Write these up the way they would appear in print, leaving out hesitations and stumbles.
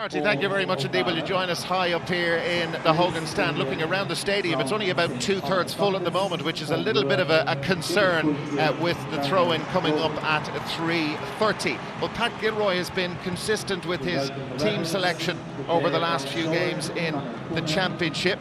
Marty, thank you very much indeed. Will you join us high up here in the Hogan stand, looking around the stadium? It's only about 2/3 full at the moment, which is a little bit of a concern with the throw-in coming up at 3:30. Well, Pat Gilroy has been consistent with his team selection over the last few games in the championship.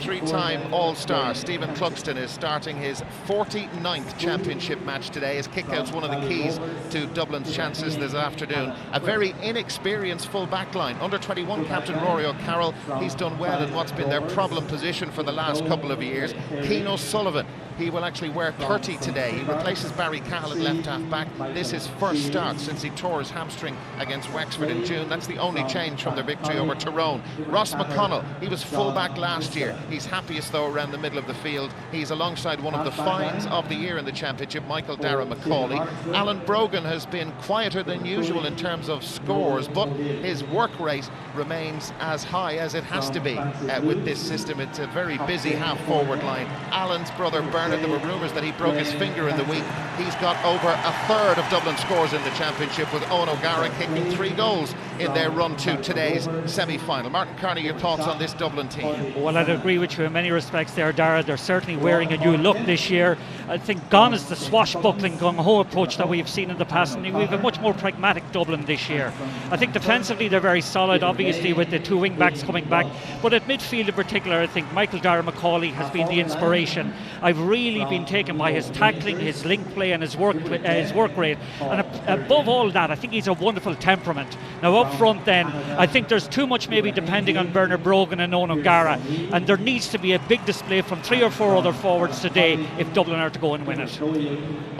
Three-time All-Star Stephen Cluxton is starting his 49th championship match today. His kick-out's one of the keys to Dublin's chances this afternoon. A very inexperienced full back line. Under 21 captain Rory O'Carroll, he's done well in what's been their problem position for the last couple of years. Keane O'Sullivan, he will actually wear 30 today. He replaces Barry Cahill at left half back. This is his first start since he tore his hamstring against Wexford in June. That's the only change from their victory over Tyrone. Ross McConnell, he was full back last year. He's happiest though around the middle of the field. He's alongside one of the finds of the year in the championship, Michael Dara McCauley. Alan Brogan has been quieter than usual in terms of scores, but his work rate remains as high as it has to be with this system. It's a very busy half forward line. Alan's brother Bernard, there were rumours that he broke his finger in the week. He's got over a third of Dublin scores in the championship, with Owen O'Gara kicking 3 goals in their run to today's semi-final. Martin Kearney, your thoughts on this Dublin team? Well, I'd agree with you in many respects there, Dara. They're certainly wearing a new look this year. I think gone is the swashbuckling gung-ho approach that we've seen in the past, and we have a much more pragmatic Dublin this year. I think defensively they're very solid, obviously with the 2 wing-backs coming back, but at midfield in particular, I think Michael Dara McCauley has been the inspiration. I've really been taken by his tackling, his link play and his work rate, and above all that, I think he's a wonderful temperament. Now up front then, I think there's too much maybe depending on Bernard Brogan and Owen O'Gara, and there needs to be a big display from 3 or 4 other forwards today if Dublin are to go and win it.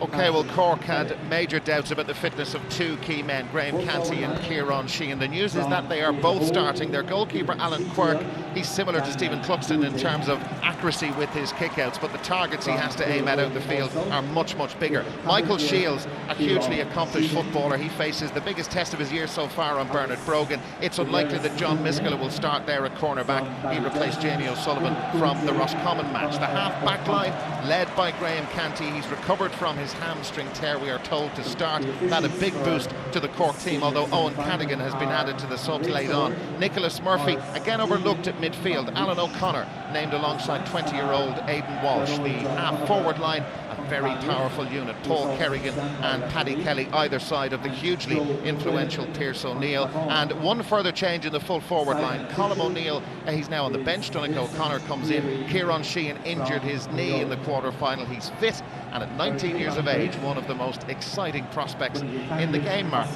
OK, well, Cork had major doubts about the fitness of 2 key men, Graham Canty and Kieran Sheehan. The news is that they are both starting. Their goalkeeper, Alan Quirk, he's similar to Stephen Cluxton in terms of accuracy with his kickouts, but the targets he has to aim at out the field are much, much bigger. Michael Shields, a hugely accomplished footballer, he faces the biggest test of his year so far on Bernard Brogan. It's unlikely that John Miskella will start there at cornerback. He replaced Jamie O'Sullivan from the Roscommon match. The half-back line led by Graham Canty. He's recovered from his hamstring tear, we are told, to start. That a big boost to the Cork team, although Owen Cadigan has been added to the subs late on. Nicholas Murphy, again overlooked at midfield. Alan O'Connor named alongside 20-year-old Aidan Walsh. The half-forward line, a very powerful unit. Paul Kerrigan and Paddy Kelly either side of the hugely influential Pearse O'Neill. And one further change in the full forward line. Colm O'Neill, he's now on the bench. Donnacha O'Connor comes in. Kieran Sheehan injured his knee in the quarter-final. He's fit, and at 19 years of age, one of the most exciting prospects in the game, Mark.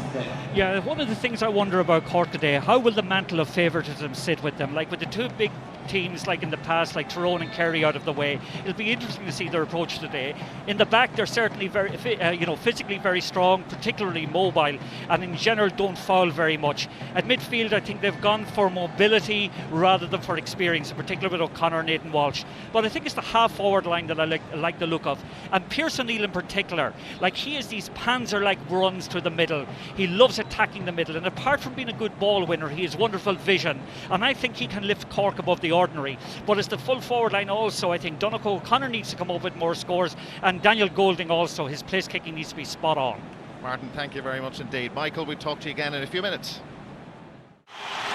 Yeah, one of the things I wonder about Cork today, how will the mantle of favouritism sit with them? Like with the 2 big teams like in the past, like Tyrone and Kerry out of the way, it'll be interesting to see their approach today. In the back, they're certainly very, physically very strong, particularly mobile, and in general don't foul very much. At midfield, I think they've gone for mobility rather than for experience, in particular with O'Connor and Aidan Walsh. But I think it's the half-forward line that I like the look of, and Pearse O'Neill in particular. Like, he has these panzer-like runs to the middle. He loves attacking the middle, and apart from being a good ball winner, he has wonderful vision, and I think he can lift Cork above the ordinary. But as the full forward line also, I think Donnacha O'Connor needs to come up with more scores, and Daniel Golding also, his place kicking needs to be spot on. Martin, thank you very much indeed. Michael, we'll talk to you again in a few minutes.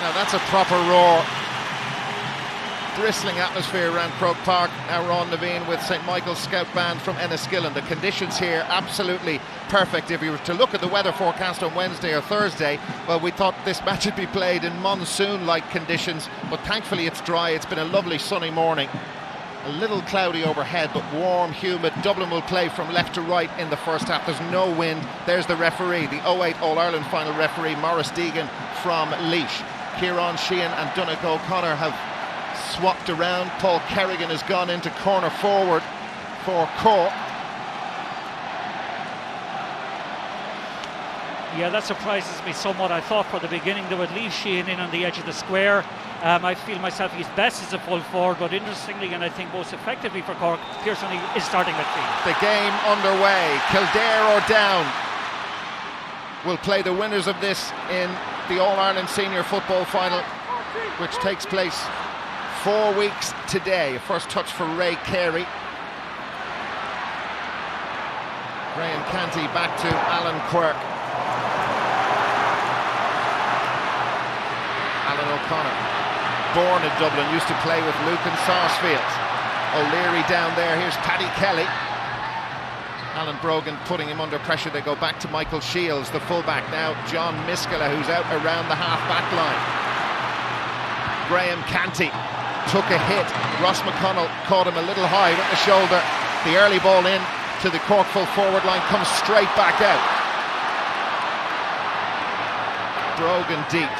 Now that's a proper roar. Bristling atmosphere around Croke Park. Now Ron Levine with St Michael's Scout Band from Enniskillen. The conditions here absolutely perfect. If you were to look at the weather forecast on Wednesday or Thursday, well, we thought this match would be played in monsoon-like conditions, but thankfully it's dry. It's been a lovely sunny morning. A little cloudy overhead, but warm, humid. Dublin will play from left to right in the first half. There's no wind. There's the referee, the 08 All-Ireland final referee, Maurice Deegan from Laois. Kieran Sheehan and Donnacha O'Connor have swapped around. Paul Kerrigan has gone into corner forward for Cork. Yeah, that surprises me somewhat. I thought for the beginning they would leave Sheehan in on the edge of the square. I feel myself he's best as a full forward, but interestingly, and I think most effectively for Cork, Pearse O'Neill is starting midfield. The game underway. Kildare or down. We'll play the winners of this in the All-Ireland Senior Football Final, which takes place 4 weeks today. First touch for Ray Carey. Graham Canty back to Alan Quirk. O'Connor, born in Dublin, used to play with Luke and Sarsfield. O'Leary down there, here's Paddy Kelly. Alan Brogan putting him under pressure. They go back to Michael Shields, the fullback. Now John Miskela, who's out around the half-back line. Graham Canty took a hit. Ross McConnell caught him a little high with the shoulder. The early ball in to the Cork full forward line comes straight back out. Brogan deep.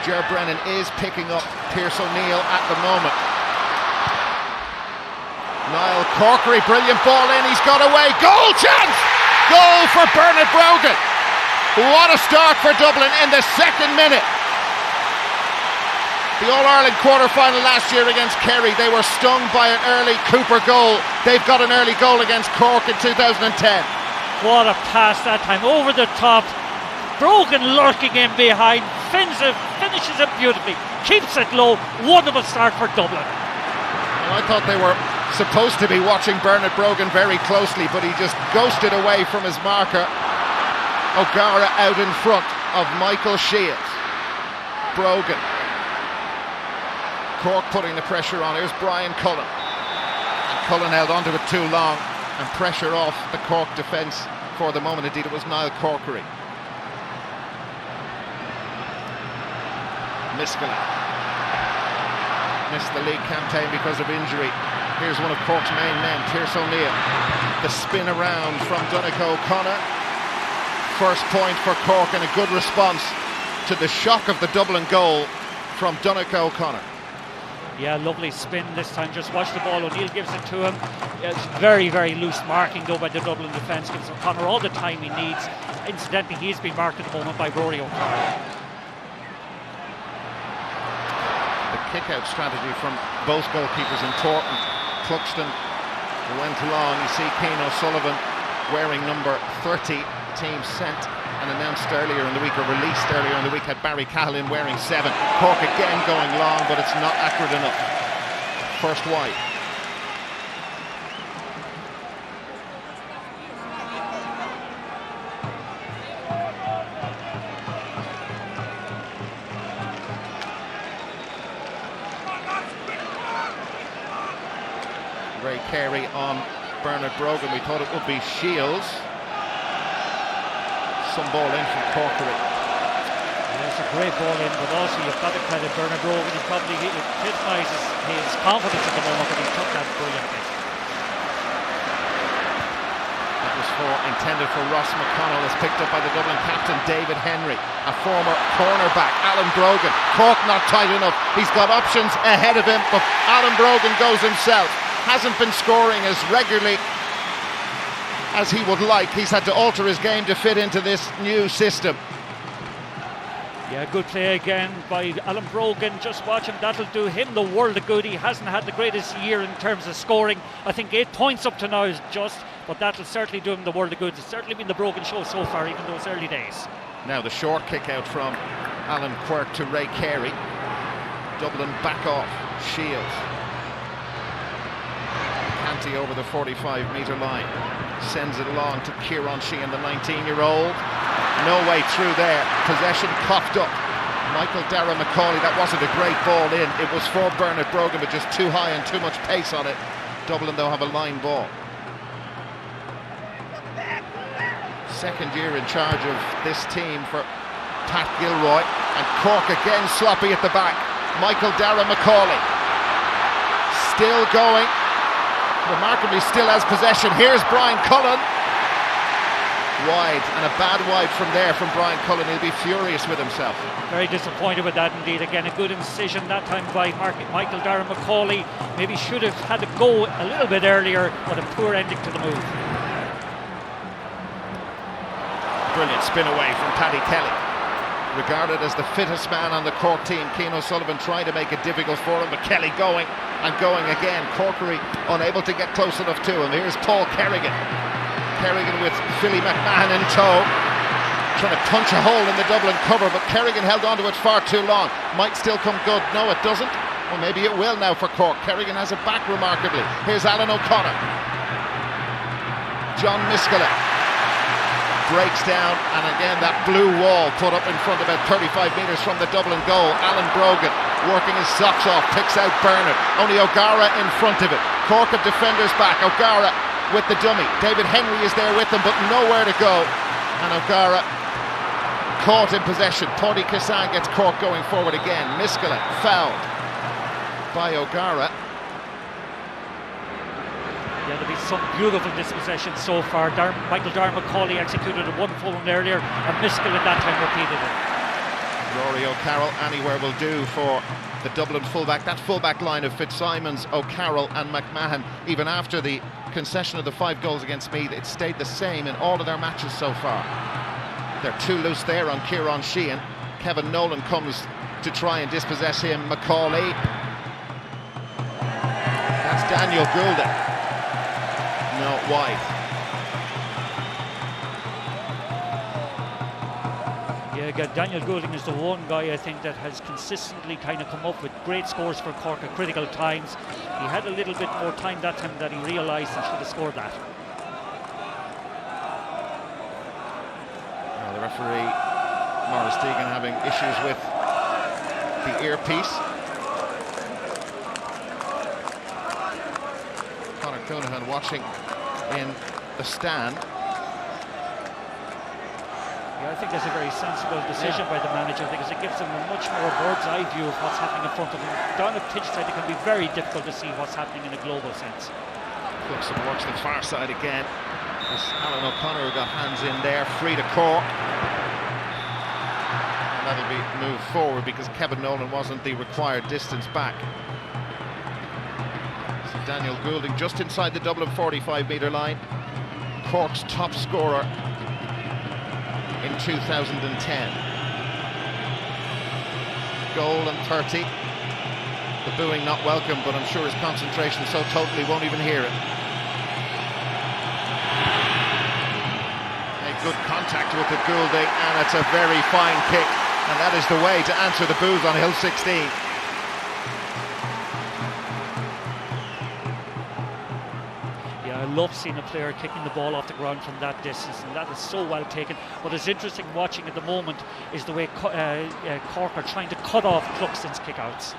Ger Brennan is picking up Pierce O'Neill at the moment. Niall Corkery, brilliant ball in, he's got away, goal chance! Goal for Bernard Brogan. What a start for Dublin in the second minute. The All-Ireland quarter-final last year against Kerry, they were stung by an early Cooper goal. They've got an early goal against Cork in 2010. What a pass that time, over the top. Brogan lurking in behind, finishes it beautifully, keeps it low. Wonderful start for Dublin. Well, I thought they were supposed to be watching Bernard Brogan very closely, but he just ghosted away from his marker. O'Gara out in front of Michael Shields. Brogan. Cork putting the pressure on. Here's Brian Cullen. And Cullen held onto it too long, and pressure off the Cork defence for the moment. Indeed, it was Niall Corkery. Miskela missed the league campaign because of injury. Here's one of Cork's main men, Pierce O'Neill. The spin around from Donegal O'Connor. First point for Cork, and a good response to the shock of the Dublin goal from Donegal O'Connor. Yeah, lovely spin this time. Just watch the ball. O'Neill gives it to him. It's very, very loose marking though by the Dublin defence. Gives O'Connor all the time he needs. Incidentally, he's been marked at the moment by Rory O'Connor. The kick-out strategy from both goalkeepers important. Cluxton went long. You see Cian O'Sullivan wearing number 30, team sent and announced earlier in the week, or released earlier in the week, had Barry Cahalin wearing 7. Cork again going long, but it's not accurate enough. First wide. Ray Carey on Bernard Brogan. We thought it would be Shields. Some ball in from Corkery. It's a great ball in, but also you've got to credit Bernard Brogan. He probably epitomises his confidence at the moment, but he took that brilliantly. That was intended for Ross McConnell. Is picked up by the Dublin captain David Henry, a former cornerback. Alan Brogan. Cork not tight enough. He's got options ahead of him, but Alan Brogan goes himself. Hasn't been scoring as regularly as he would like. He's had to alter his game to fit into this new system. Yeah, good play again by Alan Brogan. Just watch him, that'll do him the world of good. He hasn't had the greatest year in terms of scoring. I think 8 points up to now is just, but that'll certainly do him the world of good. It's certainly been the Brogan show so far, even those early days. Now the short kick out from Alan Quirk to Ray Carey. Dublin back off. Shields. Canty over the 45-metre line. Sends it along to Kieran Sheehan, the 19-year-old. No way through there. Possession coughed up. Michael Dara McCauley, that wasn't a great ball in. It was for Bernard Brogan, but just too high and too much pace on it. Dublin, though, have a line ball. Second year in charge of this team for Pat Gilroy. And Cork again sloppy at the back. Michael Dara McCauley. Still going. Remarkably still has possession. Here's Brian Cullen. Wide, and a bad wide from there from Brian Cullen. He'll be furious with himself. Very disappointed with that indeed. Again, a good incision that time by Michael Dara McCauley. Maybe should have had to go a little bit earlier, but a poor ending to the move. Brilliant spin away from Paddy Kelly. Regarded as the fittest man on the Cork team. Cian O'Sullivan trying to make it difficult for him, but Kelly going and going again. Corkery unable to get close enough to him. Here's Paul Kerrigan. Kerrigan with Philly McMahon in tow, trying to punch a hole in the Dublin cover, but Kerrigan held onto it far too long. Might still come good. No, it doesn't. Well, maybe it will now for Cork. Kerrigan has it back remarkably. Here's Alan O'Connor. John Miskela. breaks down, and again that blue wall put up in front about 35 metres from the Dublin goal. Alan Brogan working his socks off, picks out Bernard. Only O'Gara in front of it. Cork have defenders back. O'Gara with the dummy. David Henry is there with them, but nowhere to go. And O'Gara caught in possession. Páidí Cassan gets Cork going forward again. Miskela fouled by O'Gara. Yeah, there'll be some beautiful dispossession so far. Michael Darmacawley executed a wonderful one earlier, and Miskela at that time repeated it. Rory O'Carroll, anywhere will do for the Dublin fullback. That fullback line of Fitzsimons, O'Carroll and McMahon, even after the concession of the 5 goals against Meath, it stayed the same in all of their matches so far. They're too loose there on Kieran Sheehan. Kevin Nolan comes to try and dispossess him. Macaulay. That's Daniel Goulding. No, wide. Yeah, again, Daniel Goulding is the one guy I think that has consistently kind of come up with great scores for Cork at critical times. He had a little bit more time that time that he realised he should have scored that. Now the referee, Maurice Deegan, having issues with the earpiece. Conor Coonahan watching in the stand. Yeah, I think that's a very sensible decision by the manager, because it gives them a much more bird's eye view of what's happening in front of them. Down a pitch side, it can be very difficult to see what's happening in a global sense. Cookson works the far side again. It's Alan O'Connor who got hands in there, free to Cork. And that'll be moved forward because Kevin Nolan wasn't the required distance back. So Daniel Goulding just inside the Dublin 45-metre line. Cork's top scorer in 2010. Goal and 30. The booing not welcome, but I'm sure his concentration so totally won't even hear it. A good contact with the Goulding, and it's a very fine kick, and that is the way to answer the boos on Hill 16. I love seeing a player kicking the ball off the ground from that distance, and that is so well taken. What is interesting watching at the moment is the way Cork are trying to cut off Cluxton's kickouts.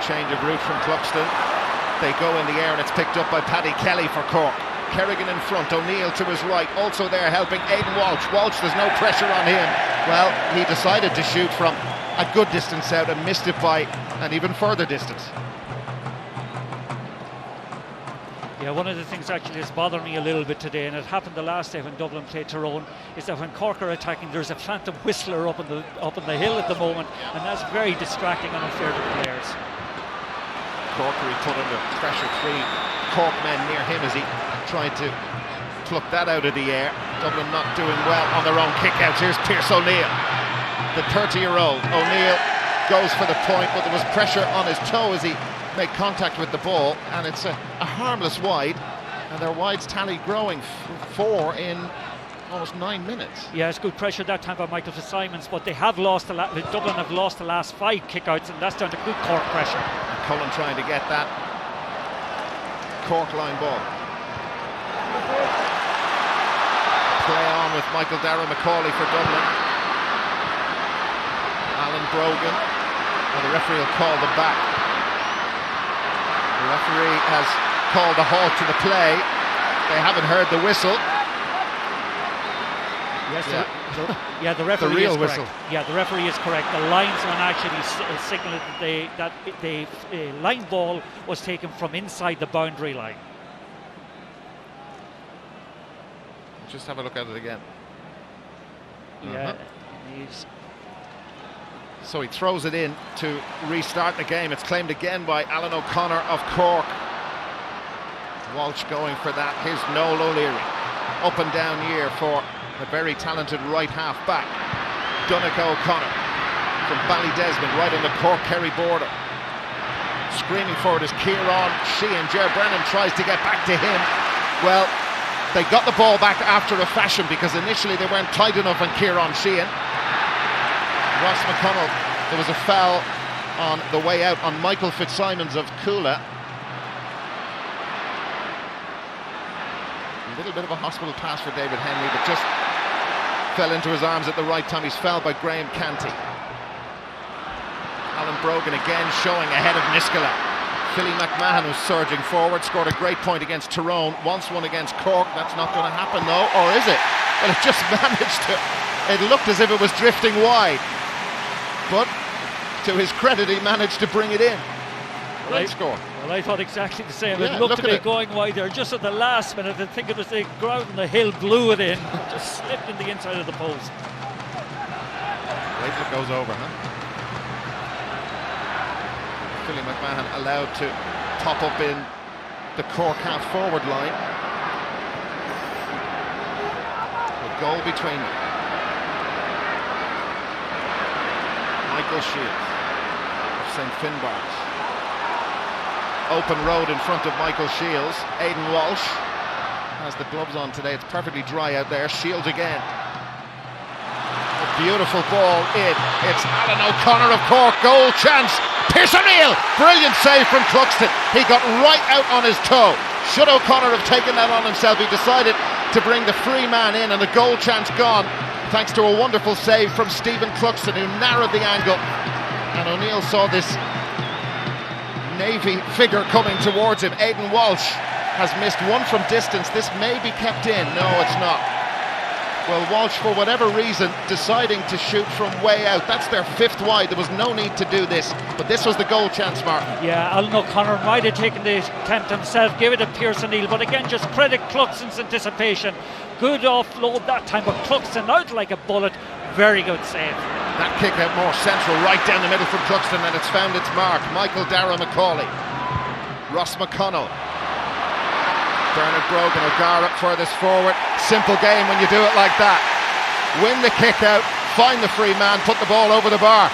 Change of route from Cluxton. They go in the air and it's picked up by Paddy Kelly for Cork. Kerrigan in front, O'Neill to his right, also there helping Aidan Walsh. Walsh, there's no pressure on him. Well, he decided to shoot from a good distance out and missed it by an even further distance. Yeah, one of the things actually that's bothered me a little bit today, and it happened the last day when Dublin played Tyrone, is that when Cork are attacking, there's a phantom whistler up on the hill at the moment, and that's very distracting and unfair to the players. Corkery put under pressure, 3 Cork men near him as he tried to pluck that out of the air. Dublin not doing well on their own kickouts. Here's Pierce O'Neill, the 30-year-old. O'Neill goes for the point, but there was pressure on his toe as he made contact with the ball, and it's a harmless wide, and their wides tally growing 4 in almost 9 minutes. Yeah, it's good pressure that time by Michael Fitzsimons, but they have lost Dublin have lost the last 5 kickouts, and that's down to good Cork pressure. And Cullen trying to get that Cork line ball. Play on with Michael Macaulay for Dublin. Alan Brogan, and the referee will call them back. The referee has called a halt to the play. They haven't heard the whistle. Yes, yeah, the referee the real is correct. whistle. Yeah, the referee is correct. The linesman actually signalled that the line ball was taken from inside the boundary line. Just have a look at it again. Yeah, So he throws it in to restart the game. It's claimed again by Alan O'Connor of Cork. Walsh going for that. Here's Noel O'Leary. Up and down year for the very talented right half back. Donegal O'Connor from Ballydesmond, right on the Cork-Kerry border. Screaming for it is Kieran Sheehan. Ger Brennan tries to get back to him. Well, they got the ball back after a fashion, because initially they weren't tight enough on Kieran Sheehan. Ross McConnell, there was a foul on the way out on Michael Fitzsimons of Coola. little bit of a hospital pass for David Henry, but just fell into his arms at the right time. He's fouled by Graham Canty. Alan Brogan again showing ahead of Niskola. Philly McMahon, who's surging forward, scored a great point against Tyrone, wants one against Cork. That's not going to happen though, or is it? Well, it just managed to, it looked as if it was drifting wide, but to his credit, he managed to bring it in. Great score. Well, I thought exactly the same. Yeah, It looked to be going wide there just at the last minute. I think it was the ground and the hill blew it in, just slipped in the inside of the post. Wait till it goes over, huh? Philly McMahon allowed to top up in the Cork half-forward line. A goal between them. Michael Shields of St. Finbarr's. Open road in front of Michael Shields. Aidan Walsh has the gloves on today. It's perfectly dry out there. Shields again. A beautiful ball in. It's Alan O'Connor of Cork. Goal chance. Pearse O'Neill. Brilliant save from Cluxton. He got right out on his toe. Should O'Connor have taken that on himself? He decided to bring the free man in, and the goal chance gone thanks to a wonderful save from Stephen Cluxton, who narrowed the angle. And O'Neill saw this Navy figure coming towards him. Aidan Walsh has missed one from distance. This may be kept in. No, it's not. Well, Walsh, for whatever reason, deciding to shoot from way out. That's their fifth wide. There was no need to do this, but this was the goal chance, Martin. Yeah, Alan O'Connor might have taken the attempt himself, give it to Pearse O'Neill, but again, just credit Cluxton's anticipation. Good offload that time, but Cluxton out like a bullet. Very good save. That kick out more central, right down the middle from Cluxton, and it's found its mark. Michael Darragh Macaulay, Ross McConnell, Bernard Brogan, O'Gara furthest forward. Simple game when you do it like that. Win the kick out, find the free man, put the ball over the bar.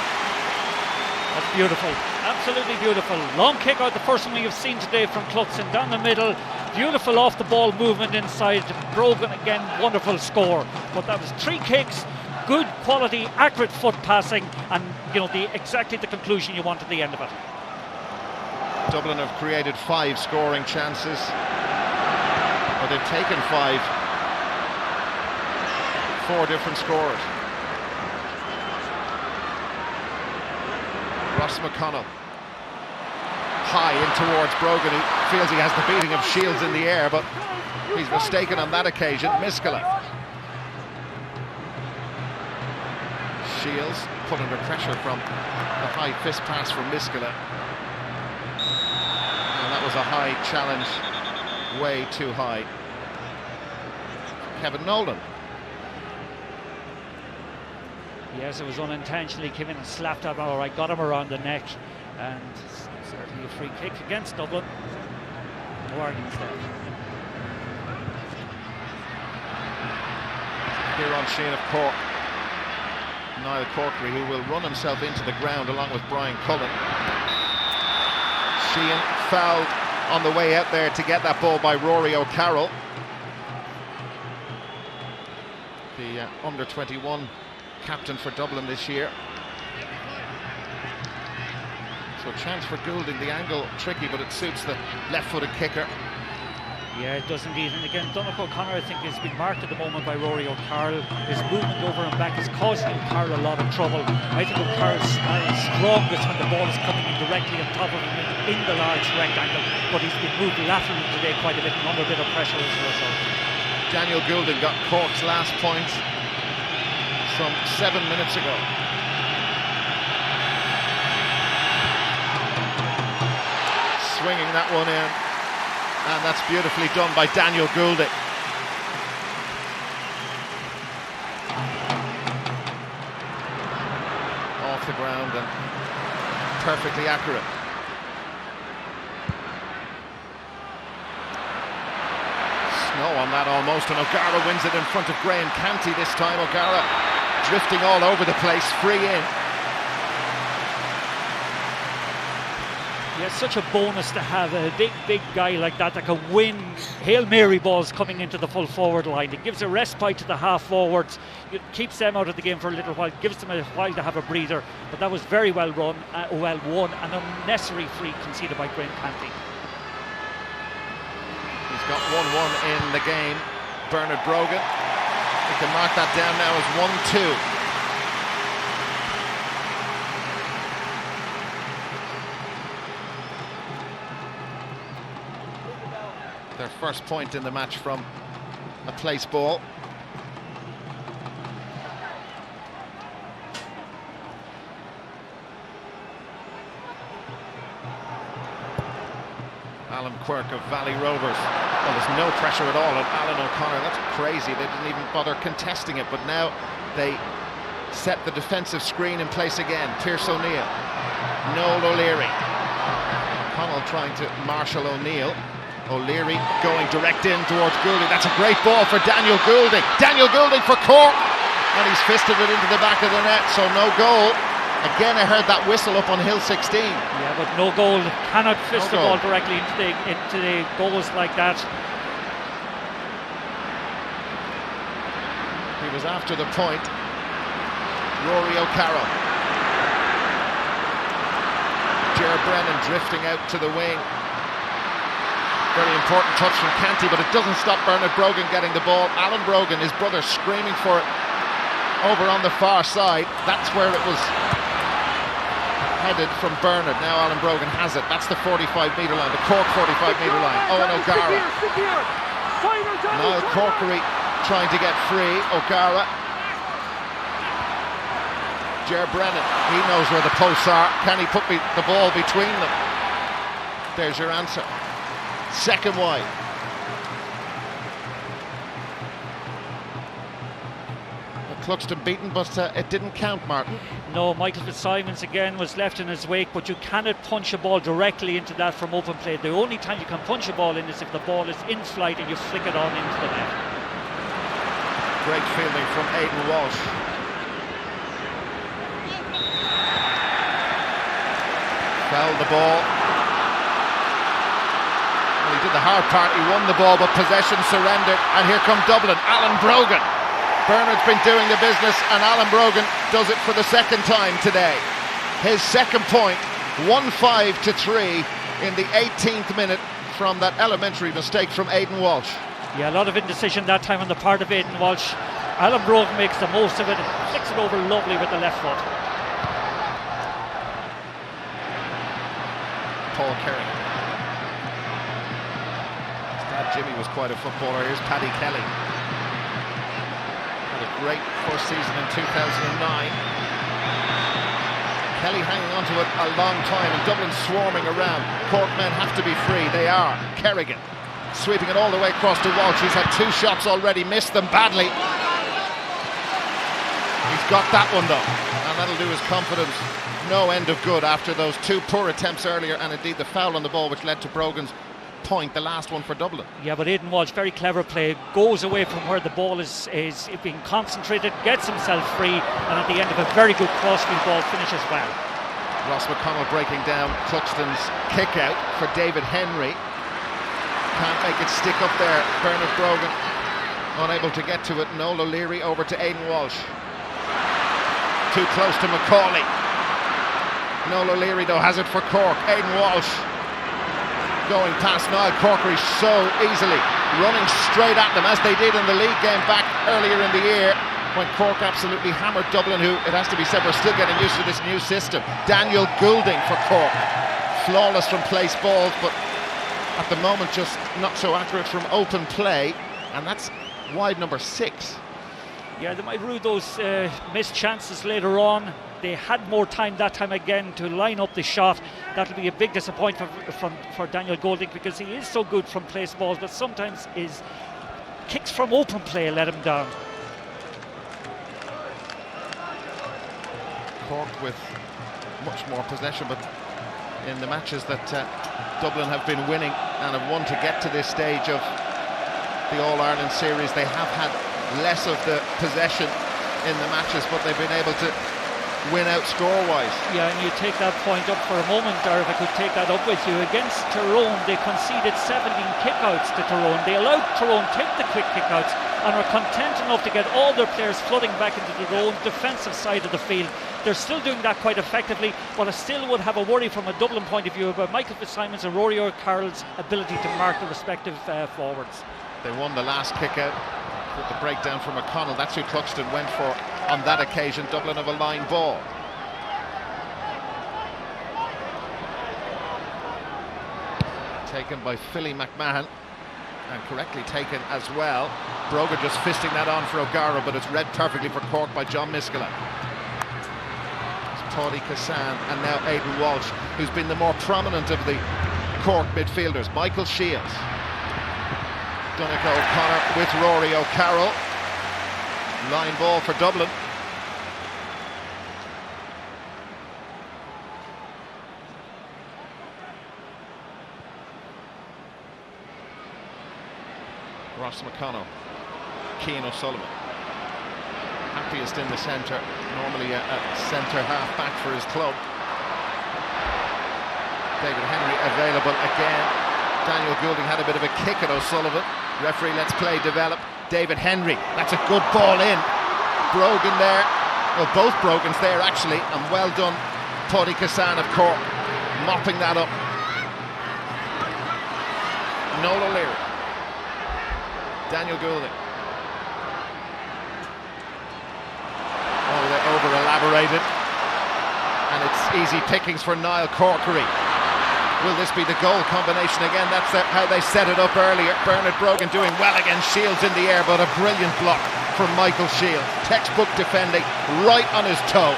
That's beautiful, absolutely beautiful. Long kick out, the first one you've seen today from Cluxton, down the middle. Beautiful off the ball movement inside. Brogan again, wonderful score. But that was 3 kicks. Good quality, accurate foot passing, and exactly the conclusion you want at the end of it. Dublin have created 5 scoring chances, but they've taken 5. 4 different scorers. Ross McConnell high in towards Brogan, who feels he has the beating of Shields in the air, but he's mistaken on that occasion. Miskela. Shields put under pressure from the high fist pass from Miskela. And that was a high challenge, way too high. Kevin Nolan. Yes, it was unintentionally. Came in and slapped that all right, got him around the neck, and certainly a free kick against Dublin. No arguments there. Kieran Sheehan of Cork. Niall Corkery, who will run himself into the ground along with Brian Cullen. Sheehan fouled on the way out there to get that ball by Rory O'Carroll. The under-21 captain for Dublin this year. So a chance for Goulding. The angle tricky, but it suits the left-footed kicker. Yeah, it does indeed. And again, Donald O'Connor, I think, has been marked at the moment by Rory O'Carroll. His movement over and back is causing O'Carroll a lot of trouble. I think O'Carroll's strongest when the ball is coming in directly on top of him in the large rectangle, but he's been moved laterally today quite a bit and under a bit of pressure as a result. Daniel Goulding got Cork's last point some 7 minutes ago. Swinging that one in. And that's beautifully done by Daniel Goulding. Off the ground and perfectly accurate. Snow on that almost, and O'Gara wins it in front of Graham Canty this time. O'Gara drifting all over the place, free in. Yeah, it's such a bonus to have a big guy like that can win Hail Mary balls coming into the full forward line. It gives a respite to the half forwards. It keeps them out of the game for a little while, gives them a while to have a breather. But that was very well run, well won, an unnecessary free conceded by Graham Canty. He's got 1-1 in the game. Bernard Brogan. We can mark that down now as 1-2. Their first point in the match from a place ball. Alan Quirk of Valley Rovers. Well, there's no pressure at all on Alan O'Connor. That's crazy. They didn't even bother contesting it, but now they set the defensive screen in place again. Pierce O'Neill. Noel O'Leary. O'Connell trying to marshal O'Neill. O'Leary going direct in towards Goulding. That's a great ball for Daniel Goulding. Daniel Goulding for Cork. And he's fisted it into the back of the net, so no goal. Again, I heard that whistle up on Hill 16. Yeah, but no goal. Cannot fist the ball directly into the goals like that. He was after the point. Rory O'Carroll. Ger Brennan drifting out to the wing. Very important touch from Canty, but it doesn't stop Bernard Brogan getting the ball. Alan Brogan, his brother, screaming for it over on the far side. That's where it was headed from Bernard. Now Alan Brogan has it. That's the 45-metre line, the Cork 45-metre line. Owen O'Gara. Niall Corkery trying to get free. O'Gara. Ger Brennan, he knows where the posts are. Can he put the ball between them? There's your answer. Second wide. Cluxton beaten, but it didn't count, Martin. No, Michael Fitzsimons again was left in his wake, but you cannot punch a ball directly into that from open play. The only time you can punch a ball in is if the ball is in flight and you flick it on into the net. Great fielding from Aidan Walsh. Fouled the ball. Well, he did the hard part, he won the ball, but possession surrendered, and here come Dublin. Alan Brogan. Bernard's been doing the business, and Alan Brogan does it for the second time today. His second point, 1-5-3 in the 18th minute from that elementary mistake from Aidan Walsh. Yeah, a lot of indecision that time on the part of Aidan Walsh. Alan Brogan makes the most of it and flicks it over lovely with the left foot. Paul Kerry. His dad Jimmy was quite a footballer. Here's Paddy Kelly. Had a great first season in 2009. Kelly hanging on to it a long time, and Dublin swarming around. Cork men have to be free. They are. Kerrigan sweeping it all the way across to Walsh. He's had 2 shots already, missed them badly. He's got that one though, and that'll do his confidence no end of good after those 2 poor attempts earlier, and indeed the foul on the ball which led to Brogan's point, the last one for Dublin. Yeah, but Aidan Walsh, very clever play, goes away from where the ball is being concentrated, gets himself free, and at the end of a very good crossfield ball, finishes well. Ross McConnell breaking down Cluxton's kick out for David Henry. Can't make it stick up there. Bernard Brogan unable to get to it. Noel O'Leary over to Aidan Walsh. Too close to Macaulay. Noel O'Leary though has it for Cork. Aidan Walsh going past Niall Corkery so easily, running straight at them as they did in the league game back earlier in the year when Cork absolutely hammered Dublin, who, it has to be said, we're still getting used to this new system. Daniel Goulding for Cork, flawless from place balls, but at the moment just not so accurate from open play, and that's wide number 6. Yeah, they might rue those missed chances later on. They had more time that time again to line up the shot. That'll be a big disappointment for Daniel Goulding, because he is so good from place balls, but sometimes his kicks from open play let him down. Cork with much more possession, but in the matches that Dublin have been winning and have won to get to this stage of the All-Ireland series, they have had less of the possession in the matches, but they've been able to win out score-wise. Yeah, and you take that point up for a moment, or if I could take that up with you. Against Tyrone, they conceded 17 kickouts to Tyrone. They allowed Tyrone take the quick kickouts and are content enough to get all their players flooding back into their own defensive side of the field. They're still doing that quite effectively, but I still would have a worry from a Dublin point of view about Michael Fitzsimons and Rory O'Carroll's ability to mark the respective forwards. They won the last kick out With the breakdown from McConnell, that's who Cluxton went for on that occasion. Dublin have a line ball. Taken by Philly McMahon, and correctly taken as well. Brogan just fisting that on for O'Gara, but it's read perfectly for Cork by John Miskela. It's Tawdy Kassan and now Aidan Walsh, who's been the more prominent of the Cork midfielders. Michael Shields. Donegal O'Connor with Rory O'Carroll. Line ball for Dublin. Ross McConnell, Cian O'Sullivan, happiest in the centre, normally a centre half back for his club. David Henry available again. Daniel Goulding had a bit of a kick at O'Sullivan. Referee lets play develop. David Henry, that's a good ball in. Brogan there, well, both Brogans there actually, and well done Tawdy Kassan of Cork, mopping that up. Noel O'Leary. Daniel Goulding. Oh, they're over-elaborated. And it's easy pickings for Niall Corkery. Will this be the goal combination again? That's how they set it up earlier. Bernard Brogan doing well against Shields in the air, but a brilliant block from Michael Shields. Textbook defending, right on his toe.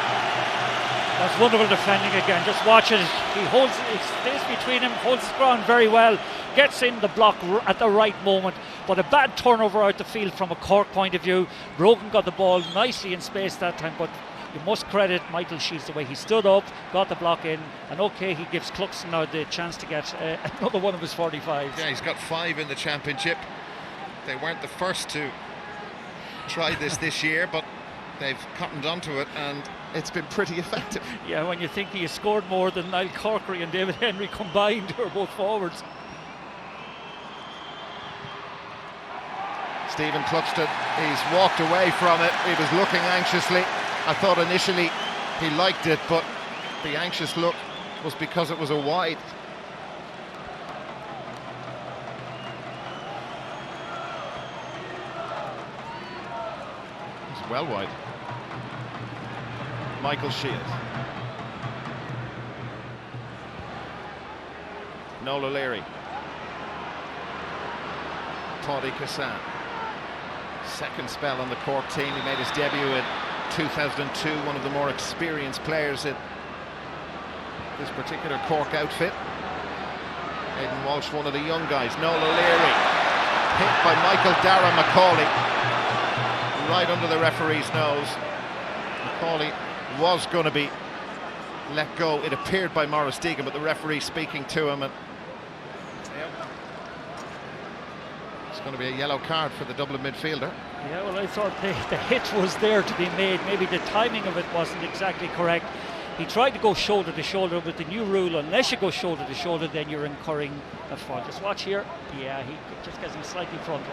That's wonderful defending again. Just watch it. He holds it, stays between him, holds his ground very well, gets in the block at the right moment. But a bad turnover out the field from a Cork point of view. Brogan got the ball nicely in space that time, but you must credit Michael Shields the way he stood up, got the block in, and okay, he gives Cluxton now the chance to get another one of his 45s. Yeah, he's got 5 in the championship. They weren't the first to try this year, but they've cottoned onto it, and it's been pretty effective. Yeah, when you think he has scored more than Niall Corkery and David Henry combined, who are both forwards. Stephen Cluxton, he's walked away from it. He was looking anxiously. I thought initially he liked it, but the anxious look was because it was a wide. It's well wide. Michael Shields. Noel O'Leary. Tawdy Kassan. Second spell on the Cork team. He made his debut in 2002, one of the more experienced players in this particular Cork outfit. Aidan Walsh, one of the young guys. Noel O'Leary, hit by Michael Dara McCauley, right under the referee's nose. McCauley was going to be let go, it appeared, by Maurice Deegan, but the referee speaking to him, and it's going to be a yellow card for the Dublin midfielder. Yeah, well, I thought the hit was there to be made. Maybe the timing of it wasn't exactly correct. He tried to go shoulder to shoulder with the new rule. Unless you go shoulder to shoulder, then you're incurring a fault. Just watch here. Yeah, he just gets him slightly frontal.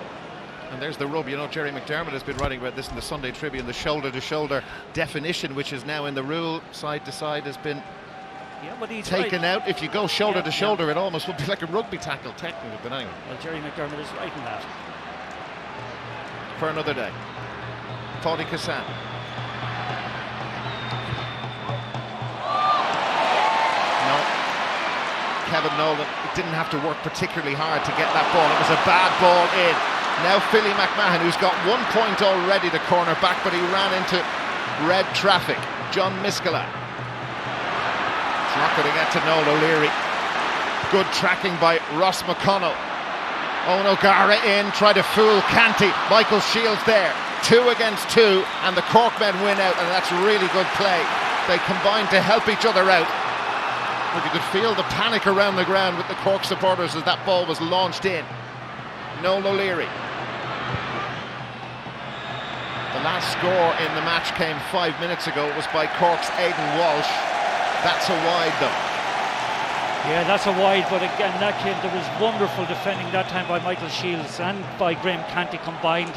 And there's the rub. You know, Jerry McDermott has been writing about this in the Sunday Tribune. The shoulder to shoulder definition, which is now in the rule, side to side, has been taken out. If you go shoulder to shoulder, it almost would be like a rugby tackle, technically, but anyway. Well, Jerry McDermott is right in that. For another day. Tawdy Kassan. No. Kevin Nolan, it didn't have to work particularly hard to get that ball. It was a bad ball in. Now Philly McMahon, who's got 1 point already to corner back, but he ran into red traffic. John Miskela. It's not going to get to Noel O'Leary. Good tracking by Ross McConnell. Owen O'Gara in, try to fool Canty. Michael Shields there, 2 against 2, and the Cork men win out, and that's really good play. They combined to help each other out. But you could feel the panic around the ground with the Cork supporters as that ball was launched in. Noel O'Leary. The last score in the match came 5 minutes ago. It was by Cork's Aidan Walsh. That's a wide though. Yeah, that's a wide, but again, there was wonderful defending that time by Michael Shields and by Graham Canty combined.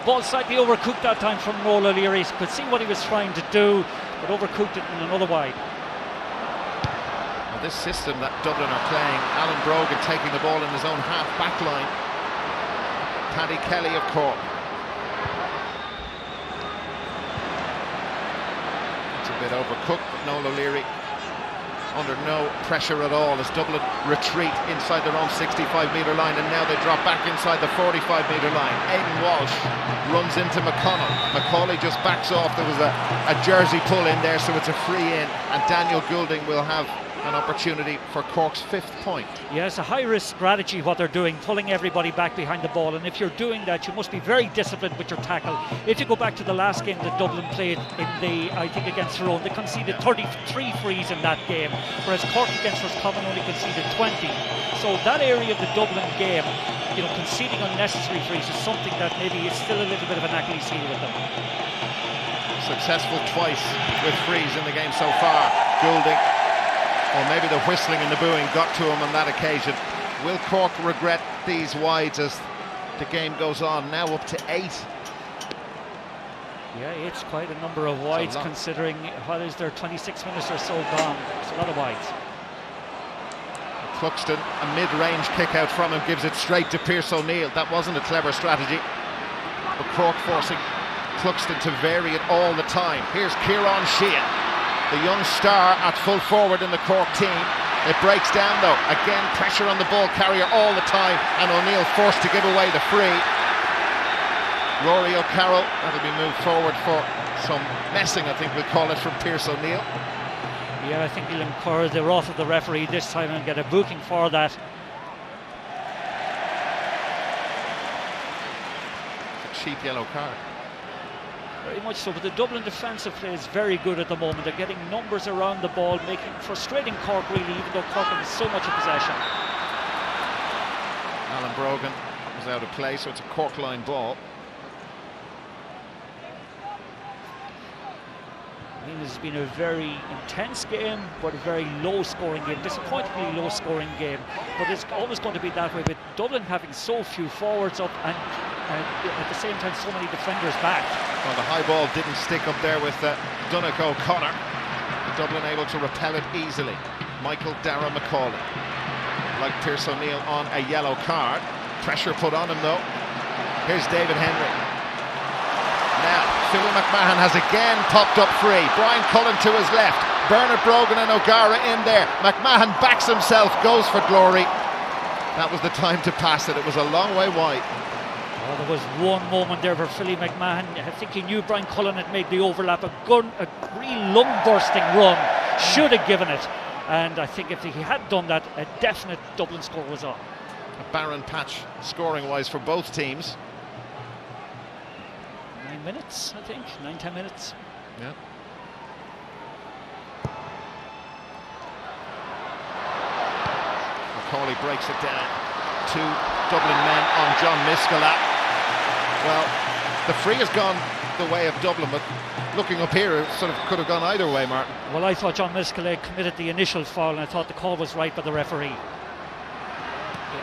Ball slightly overcooked that time from Noel O'Leary. Could see what he was trying to do, but overcooked it in another wide. Well, this system that Dublin are playing, Alan Brogan taking the ball in his own half-back line. Paddy Kelly of Cork. Played over Cook, but Noel O'Leary under no pressure at all as Dublin retreat inside their own 65-metre line, and now they drop back inside the 45-metre line. Aidan Walsh runs into McConnell. Macaulay just backs off. There was a jersey pull in there, so it's a free in, and Daniel Goulding will have an opportunity for Cork's 5th point. Yeah, it's a high-risk strategy what they're doing, pulling everybody back behind the ball, and if you're doing that, you must be very disciplined with your tackle. If you go back to the last game that Dublin played I think against Tyrone, they conceded 33 frees in that game, whereas Cork against Roscommon only conceded 20. So that area of the Dublin game, conceding unnecessary frees is something that maybe is still a little bit of an Achilles heel with them. Successful twice with frees in the game so far. Goulding. Or maybe the whistling and the booing got to him on that occasion. Will Cork regret these wides as the game goes on? Now up to 8. Yeah, it's quite a number of wides considering what is there, 26 minutes or so gone. It's a lot of wides. Cluxton, a mid-range kick out from him, gives it straight to Pearse O'Neill. That wasn't a clever strategy, but Cork forcing Cluxton to vary it all the time. Here's Kieran Sheehan, the young star at full forward in the Cork team. It breaks down though. Again, pressure on the ball carrier all the time, and O'Neill forced to give away the free. Rory O'Carroll, that'll be moved forward for some messing, I think we'll call it, from Pearse O'Neill. Yeah, I think he'll incur the wrath of the referee this time and get a booking for that. A cheap yellow card. Very much so, but the Dublin defensive play is very good at the moment. They're getting numbers around the ball, frustrating Cork really, even though Cork has so much in possession. Alan Brogan was out of play, so it's a Cork line ball. I mean, it's been a very intense game, but a very low-scoring game, disappointingly low-scoring game. But it's always going to be that way with Dublin having so few forwards up and at the same time so many defenders back. Well, the high ball didn't stick up there with Donegal O'Connor. Dublin able to repel it easily. Michael Dara McCauley, like Pearse O'Neill, on a yellow card. Pressure put on him though. Here's David Henry. Now, Philly McMahon has again popped up free. Brian Cullen to his left. Bernard Brogan and O'Gara in there. McMahon backs himself, goes for glory. That was the time to pass it. It was a long way wide. Well, there was one moment there for Philly McMahon. I think he knew Brian Cullen had made the overlap. A real lung-bursting run. Should have given it. And I think if he had done that, a definite Dublin score was on. A barren patch scoring-wise for both teams. 9 minutes, I think. 9-10 minutes. Yeah. Macaulay breaks it down. 2 Dublin men on John Miskela. Well, the free has gone the way of Dublin, but looking up here, it sort of could have gone either way, Martin. Well, I thought John Miskela committed the initial foul, and I thought the call was right by the referee.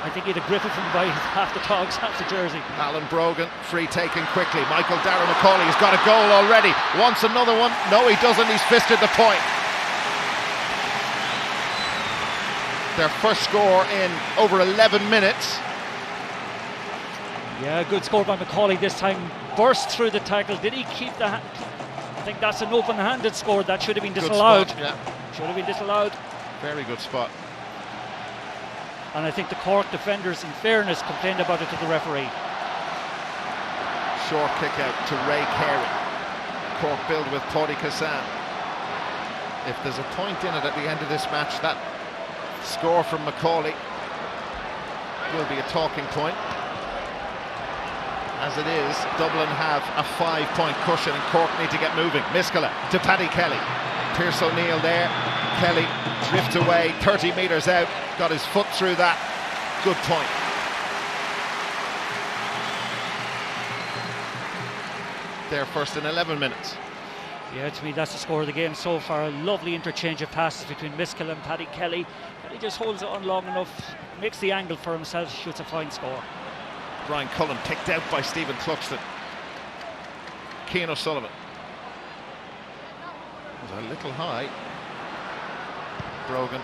I think he'd have gripped from by half the togs, half the jersey. Alan Brogan, free taken quickly. Michael Dara McCauley has got a goal already. Wants another one. No, he doesn't. He's fisted the point. Their first score in over 11 minutes. Yeah, good score by McCauley this time. Burst through the tackle. Did he keep the hand? I think that's an open-handed score. That should have been disallowed. Good spot, yeah. Should have been disallowed. Very good spot. And I think the Cork defenders, in fairness, complained about it to the referee. Short kick out to Ray Carey. Cork build with Paudie Cassan. If there's a point in it at the end of this match, that score from Macaulay will be a talking point. As it is, Dublin have a 5-point cushion and Cork need to get moving. Miskela to Paddy Kelly. Pearse O'Neill there. Kelly drifts away 30 metres out. Got his foot through that. Good point. Their first in 11 minutes. Yeah, to me that's the score of the game so far. A lovely interchange of passes between Miskela and Paddy Kelly. Kelly just holds it on long enough, makes the angle for himself, shoots a fine score. Brian Cullen picked out by Stephen Cluxton. Cian O'Sullivan was a little high. Brogan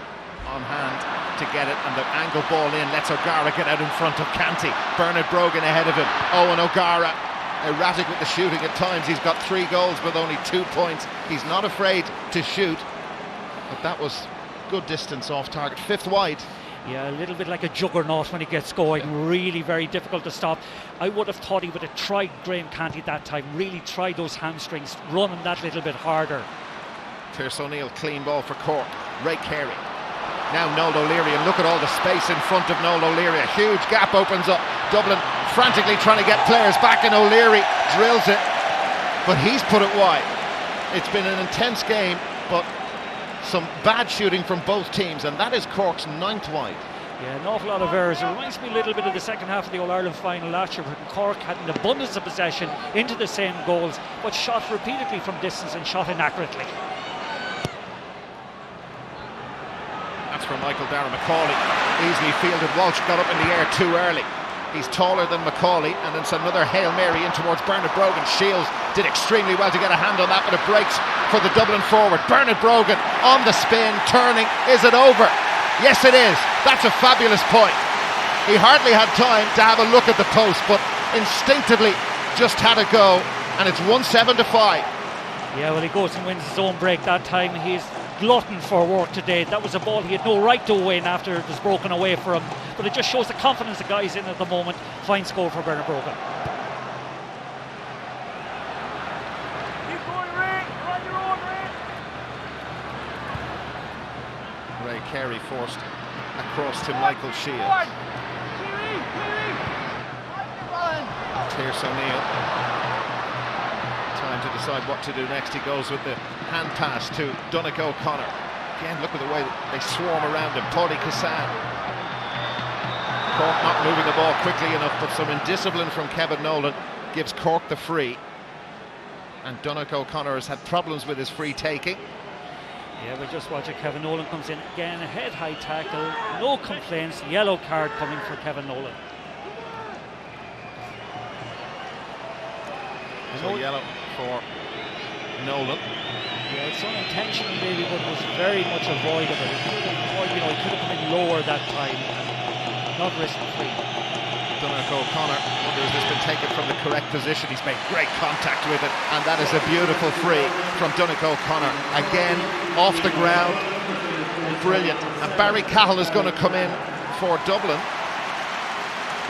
on hand to get it, and the angle ball in lets O'Gara get out in front of Canty. Bernard Brogan ahead of him. Owen O'Gara erratic with the shooting at times. He's got 3 goals with only 2 points. He's not afraid to shoot, but that was good distance off target. 5th wide. Yeah, a little bit like a juggernaut when he gets going. Really very difficult to stop. I would have thought he would have tried Graham Canty that time, really tried those hamstrings, running that little bit harder. Pierce O'Neill, clean ball for Cork. Ray Carey. Now Noel O'Leary, and look at all the space in front of Noel O'Leary. A huge gap opens up. Dublin frantically trying to get players back, and O'Leary drills it, but he's put it wide. It's been an intense game, but some bad shooting from both teams, and that is Cork's 9th wide. Yeah, an awful lot of errors. It reminds me a little bit of the second half of the All-Ireland final last year, when Cork had an abundance of possession into the same goals, but shot repeatedly from distance and shot inaccurately. That's from Michael Darragh. Macaulay easily fielded. Walsh got up in the air too early. He's taller than Macaulay, and it's another Hail Mary in towards Bernard Brogan. Shields did extremely well to get a hand on that, but it breaks for the Dublin forward. Bernard Brogan on the spin, turning. Is it over? Yes, it is. That's a fabulous point. He hardly had time to have a look at the post, but instinctively just had a go, and it's 1-7 to 5. Yeah, well, he goes and wins his own break that time. He's glutton for work today. That was a ball he had no right to win after it was broken away for him, but it just shows the confidence the guy's in at the moment. Fine score for Bernard Brogan. Keep going, Ray. You're on your own, Ray. Ray Carey forced across to Michael Shields. Pierce O'Neill. Time to decide what to do next. He goes with the hand pass to Donegal O'Connor. Again, look at the way they swarm around him. Pádraig Cassan. Cork not moving the ball quickly enough, but some indiscipline from Kevin Nolan gives Cork the free. And Donegal O'Connor has had problems with his free taking. Yeah, we just watch it. Kevin Nolan comes in again, a head-high tackle, no complaints. Yellow card coming for Kevin Nolan. So yellow for Nolan. Yeah, it's unintentional maybe, but it was very much avoidable. He could have come in lower that time and not risk the free. Donegal O'Connor wonders if it's been taken from the correct position. He's made great contact with it, and that is a beautiful free from Donegal O'Connor. Again, off the ground, brilliant. And Barry Cahill is going to come in for Dublin,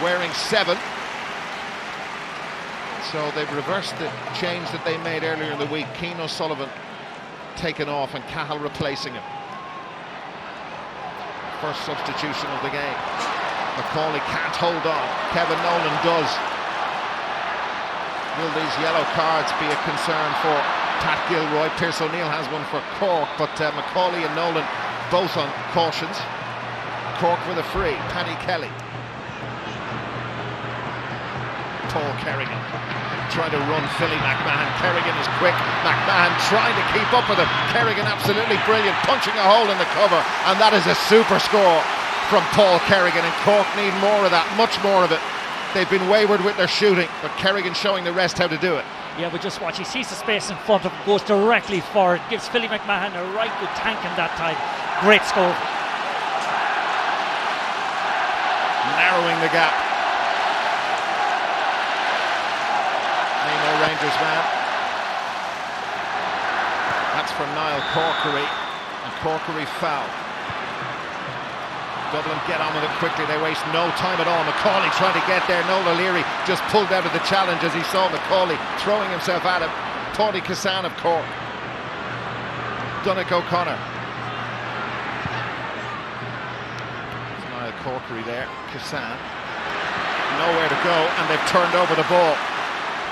wearing 7. So they've reversed the change that they made earlier in the week. Keane O'Sullivan taken off and Cahill replacing him. First substitution of the game. Macaulay can't hold on. Kevin Nolan does. Will these yellow cards be a concern for Pat Gilroy? Pierce O'Neill has one for Cork, but Macaulay and Nolan both on cautions. Cork with a free. Paddy Kelly. Paul Kerrigan trying to run Philly McMahon. Kerrigan is quick. McMahon trying to keep up with him. Kerrigan absolutely brilliant, punching a hole in the cover, and that is a super score from Paul Kerrigan. And Cork need more of that, much more of it. They've been wayward with their shooting, but Kerrigan showing the rest how to do it. Yeah, but just watch. He sees the space in front of him, goes directly for it, gives Philly McMahon a right good tanking that time. Great score. Narrowing the gap. Rangers man. That's from Niall Corkery, and Corkery foul. Dublin get on with it quickly. They waste no time at all. Macaulay trying to get there. Noel O'Leary just pulled out of the challenge as he saw Macaulay throwing himself at him. Pádraig Cassan of Cork. Donegal O'Connor. There's Niall Corkery there. Cassan. Nowhere to go, and they've turned over the ball.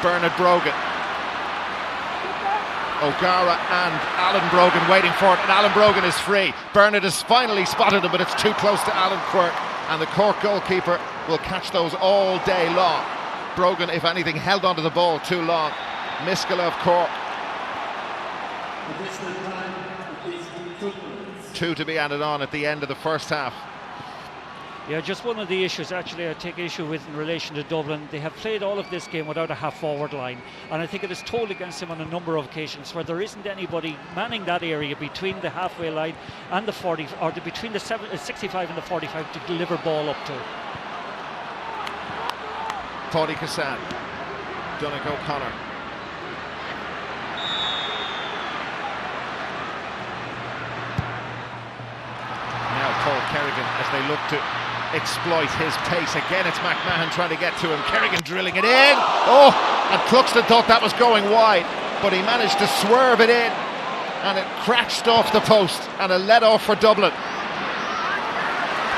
Bernard Brogan. O'Gara and Alan Brogan waiting for it, and Alan Brogan is free. Bernard has finally spotted him, but it's too close to Alan Quirk, and the Cork goalkeeper will catch those all day long. Brogan, if anything, held onto the ball too long. Miskela of Cork. 2 to be added on at the end of the first half. Yeah, just one of the issues actually I take issue with in relation to Dublin. They have played all of this game without a half-forward line, and I think it is told against them on a number of occasions where there isn't anybody manning that area between the halfway line and the 40, or between the 65 and the 45 to deliver ball up to. Pádraig Cassan O'Connor. Now Paul Kerrigan as they look to exploit his pace. Again, it's McMahon trying to get to him. Kerrigan drilling it in. Oh, and Cluxton thought that was going wide, but he managed to swerve it in, and it crashed off the post, and a let off for Dublin.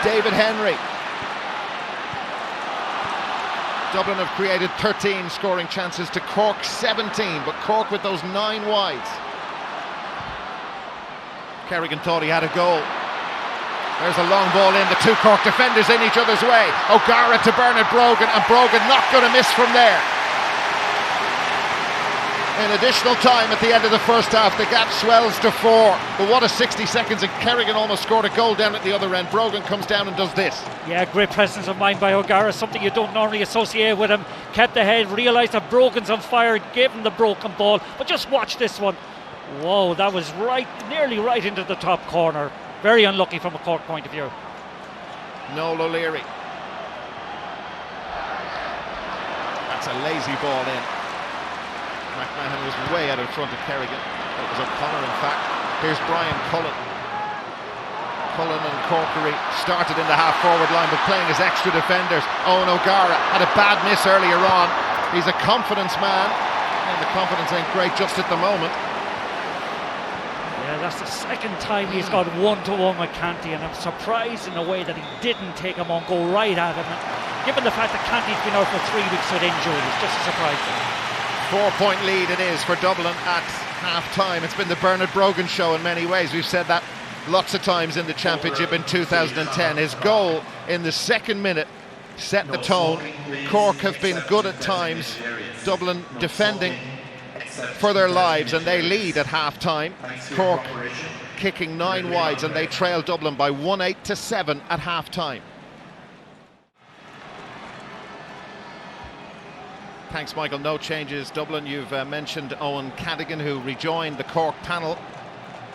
David Henry. Dublin have created 13 scoring chances to Cork 17, but Cork with those 9 wides. Kerrigan thought he had a goal. There's a long ball in, the two Cork defenders in each other's way. O'Gara to Bernard Brogan, and Brogan not going to miss from there. In additional time at the end of the first half, the gap swells to 4. But what a 60 seconds, and Kerrigan almost scored a goal down at the other end. Brogan comes down and does this. Yeah, great presence of mind by O'Gara, something you don't normally associate with him. Kept ahead, realised that Brogan's on fire, gave him the broken ball. But just watch this one. Whoa, that was nearly right into the top corner. Very unlucky from a Cork point of view. Noel O'Leary. That's a lazy ball in. McMahon was way out in front of Kerrigan. It was O'Connor, in fact. Here's Brian Cullen. Cullen and Corkery started in the half-forward line, but playing as extra defenders. Owen O'Gara had a bad miss earlier on. He's a confidence man, and the confidence ain't great just at the moment. Yeah, that's the second time he's got one-to-one with Canty, and I'm surprised in a way that he didn't take him on, go right at him. And given the fact that Canty's been out for 3 weeks with injury, it's just a surprise. 4-point lead it is for Dublin at half-time. It's been the Bernard Brogan show in many ways. We've said that lots of times in the championship in 2010. His goal in the second minute set the tone. Cork have been good at times. Dublin defending for their lives, and they lead at half-time. Cork kicking 9 wides, and they trail Dublin by 18-7 at half-time. Thanks, Michael. No changes. Dublin, you've mentioned Owen Cadigan, who rejoined the Cork panel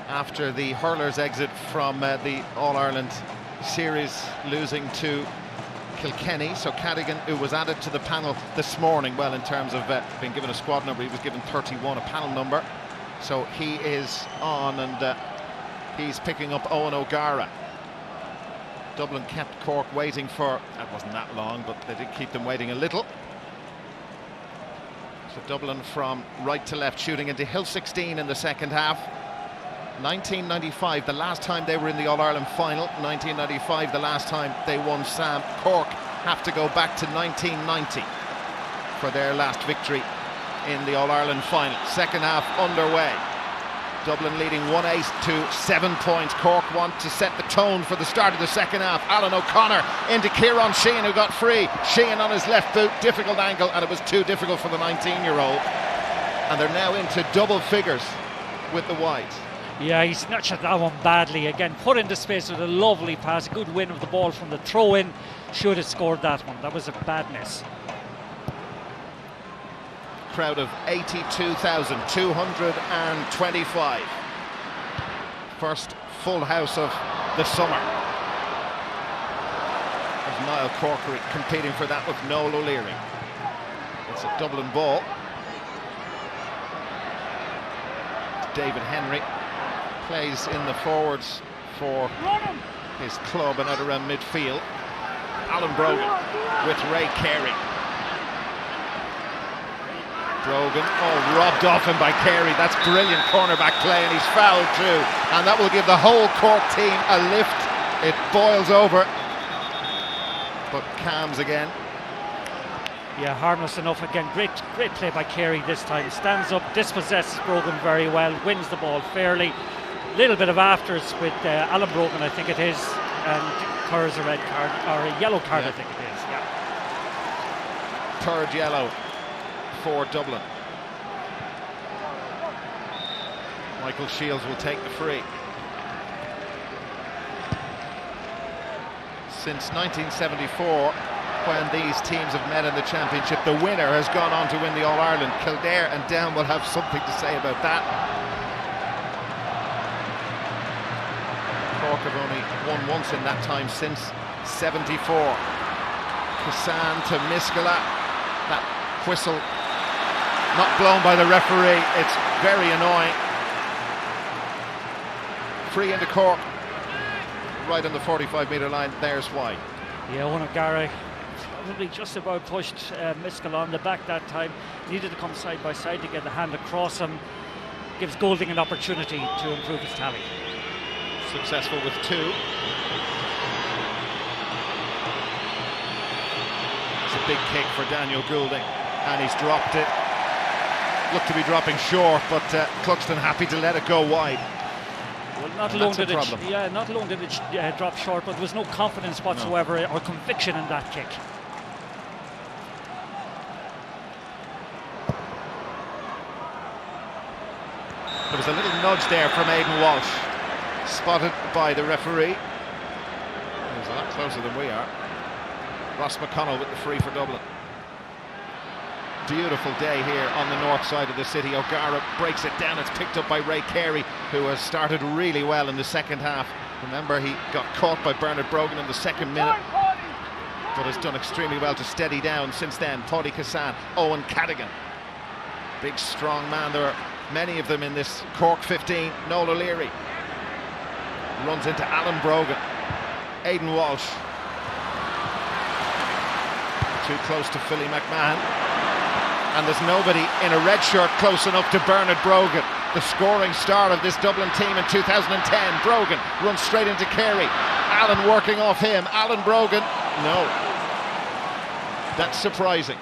after the hurlers exit from the All-Ireland series, losing to Kilkenny. So Cadigan, who was added to the panel this morning, well, in terms of being given a squad number, he was given 31, a panel number. So he is on, and he's picking up Owen O'Gara. Dublin kept Cork waiting for, that wasn't that long, but they did keep them waiting a little. So Dublin from right to left, shooting into Hill 16 in the second half. 1995, the last time they were in the All-Ireland final. 1995, the last time they won Sam. Cork have to go back to 1990 for their last victory in the All-Ireland final. Second half underway. Dublin leading 1-8 to 7 points. Cork want to set the tone for the start of the second half. Alan O'Connor into Kieran Sheehan, who got free. Sheehan on his left boot, difficult angle, and it was too difficult for the 19-year-old. And they're now into double figures with the wides. Yeah, he snatched at that one badly. Again, put into space with a lovely pass. A good win of the ball from the throw-in. Should have scored that one. That was a bad miss. Crowd of 82,225. First full house of the summer. There's Niall Corkery competing for that with Noel O'Leary. It's a Dublin ball. It's David Henry. Plays in the forwards for his club and out around midfield. Alan Brogan with Ray Carey. Brogan, robbed off him by Carey. That's brilliant cornerback play, and he's fouled too. And that will give the whole Cork team a lift. It boils over, but calms again. Yeah, harmless enough again. Great play by Carey this time. Stands up, dispossesses Brogan very well, wins the ball fairly. Little bit of afters with Alan Brogan, I think it is, and throws a red card, or a yellow card, yeah. I think it is, yeah. Third yellow for Dublin. Michael Shields will take the free. Since 1974, when these teams have met in the championship, the winner has gone on to win the All-Ireland. Kildare and Down will have something to say about that. Cork have only won once in that time since 74. Kassan to Miskela. That whistle Not blown by the referee. It's very annoying. Free into Cork. Right on the 45-metre line. There's why. Yeah, O'Gara probably just about pushed Miskell on the back that time. Needed to come side by side to get the hand across him. Gives Golding an opportunity to improve his tally. Successful with 2. It's a big kick for Daniel Goulding, and he's dropped it. Looked to be dropping short, but Cluxton happy to let it go wide. Well, not alone did it drop short, but there was no confidence whatsoever or conviction in that kick. There was a little nudge there from Aidan Walsh, spotted by the referee. He was a lot closer than we are. Ross McConnell with the free for Dublin. Beautiful day here on the north side of the city. O'Gara breaks it down. It's picked up by Ray Carey, who has started really well in the second half. Remember, he got caught by Bernard Brogan in the second minute, but has done extremely well to steady down since then. Paddy Cassan, Owen Cadigan. Big, strong man. There are many of them in this Cork 15. Noel O'Leary runs into Alan Brogan. Aidan Walsh. Too close to Philly McMahon. And there's nobody in a red shirt close enough to Bernard Brogan, the scoring star of this Dublin team in 2010. Brogan runs straight into Carey. Allen working off him. Alan Brogan, no. That's surprising.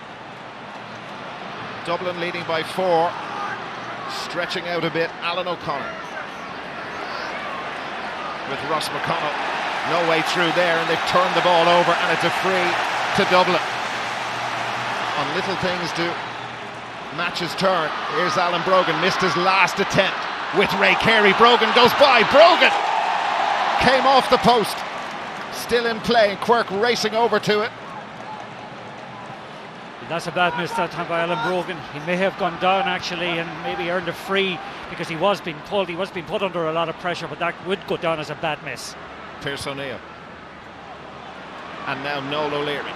Dublin leading by 4. Stretching out a bit, Alan O'Connor. With Ross McConnell. No way through there, and they've turned the ball over, and it's a free to Dublin. On little things do matches turn. Here's Alan Brogan, missed his last attempt with Ray Carey. Brogan goes by. Brogan came off the post. Still in play, and Quirk racing over to it. That's a bad miss that time by Alan Brogan. He may have gone down actually and maybe earned a free because he was being pulled. He was being put under a lot of pressure, but that would go down as a bad miss. Pearse O'Neill. And now Noel O'Leary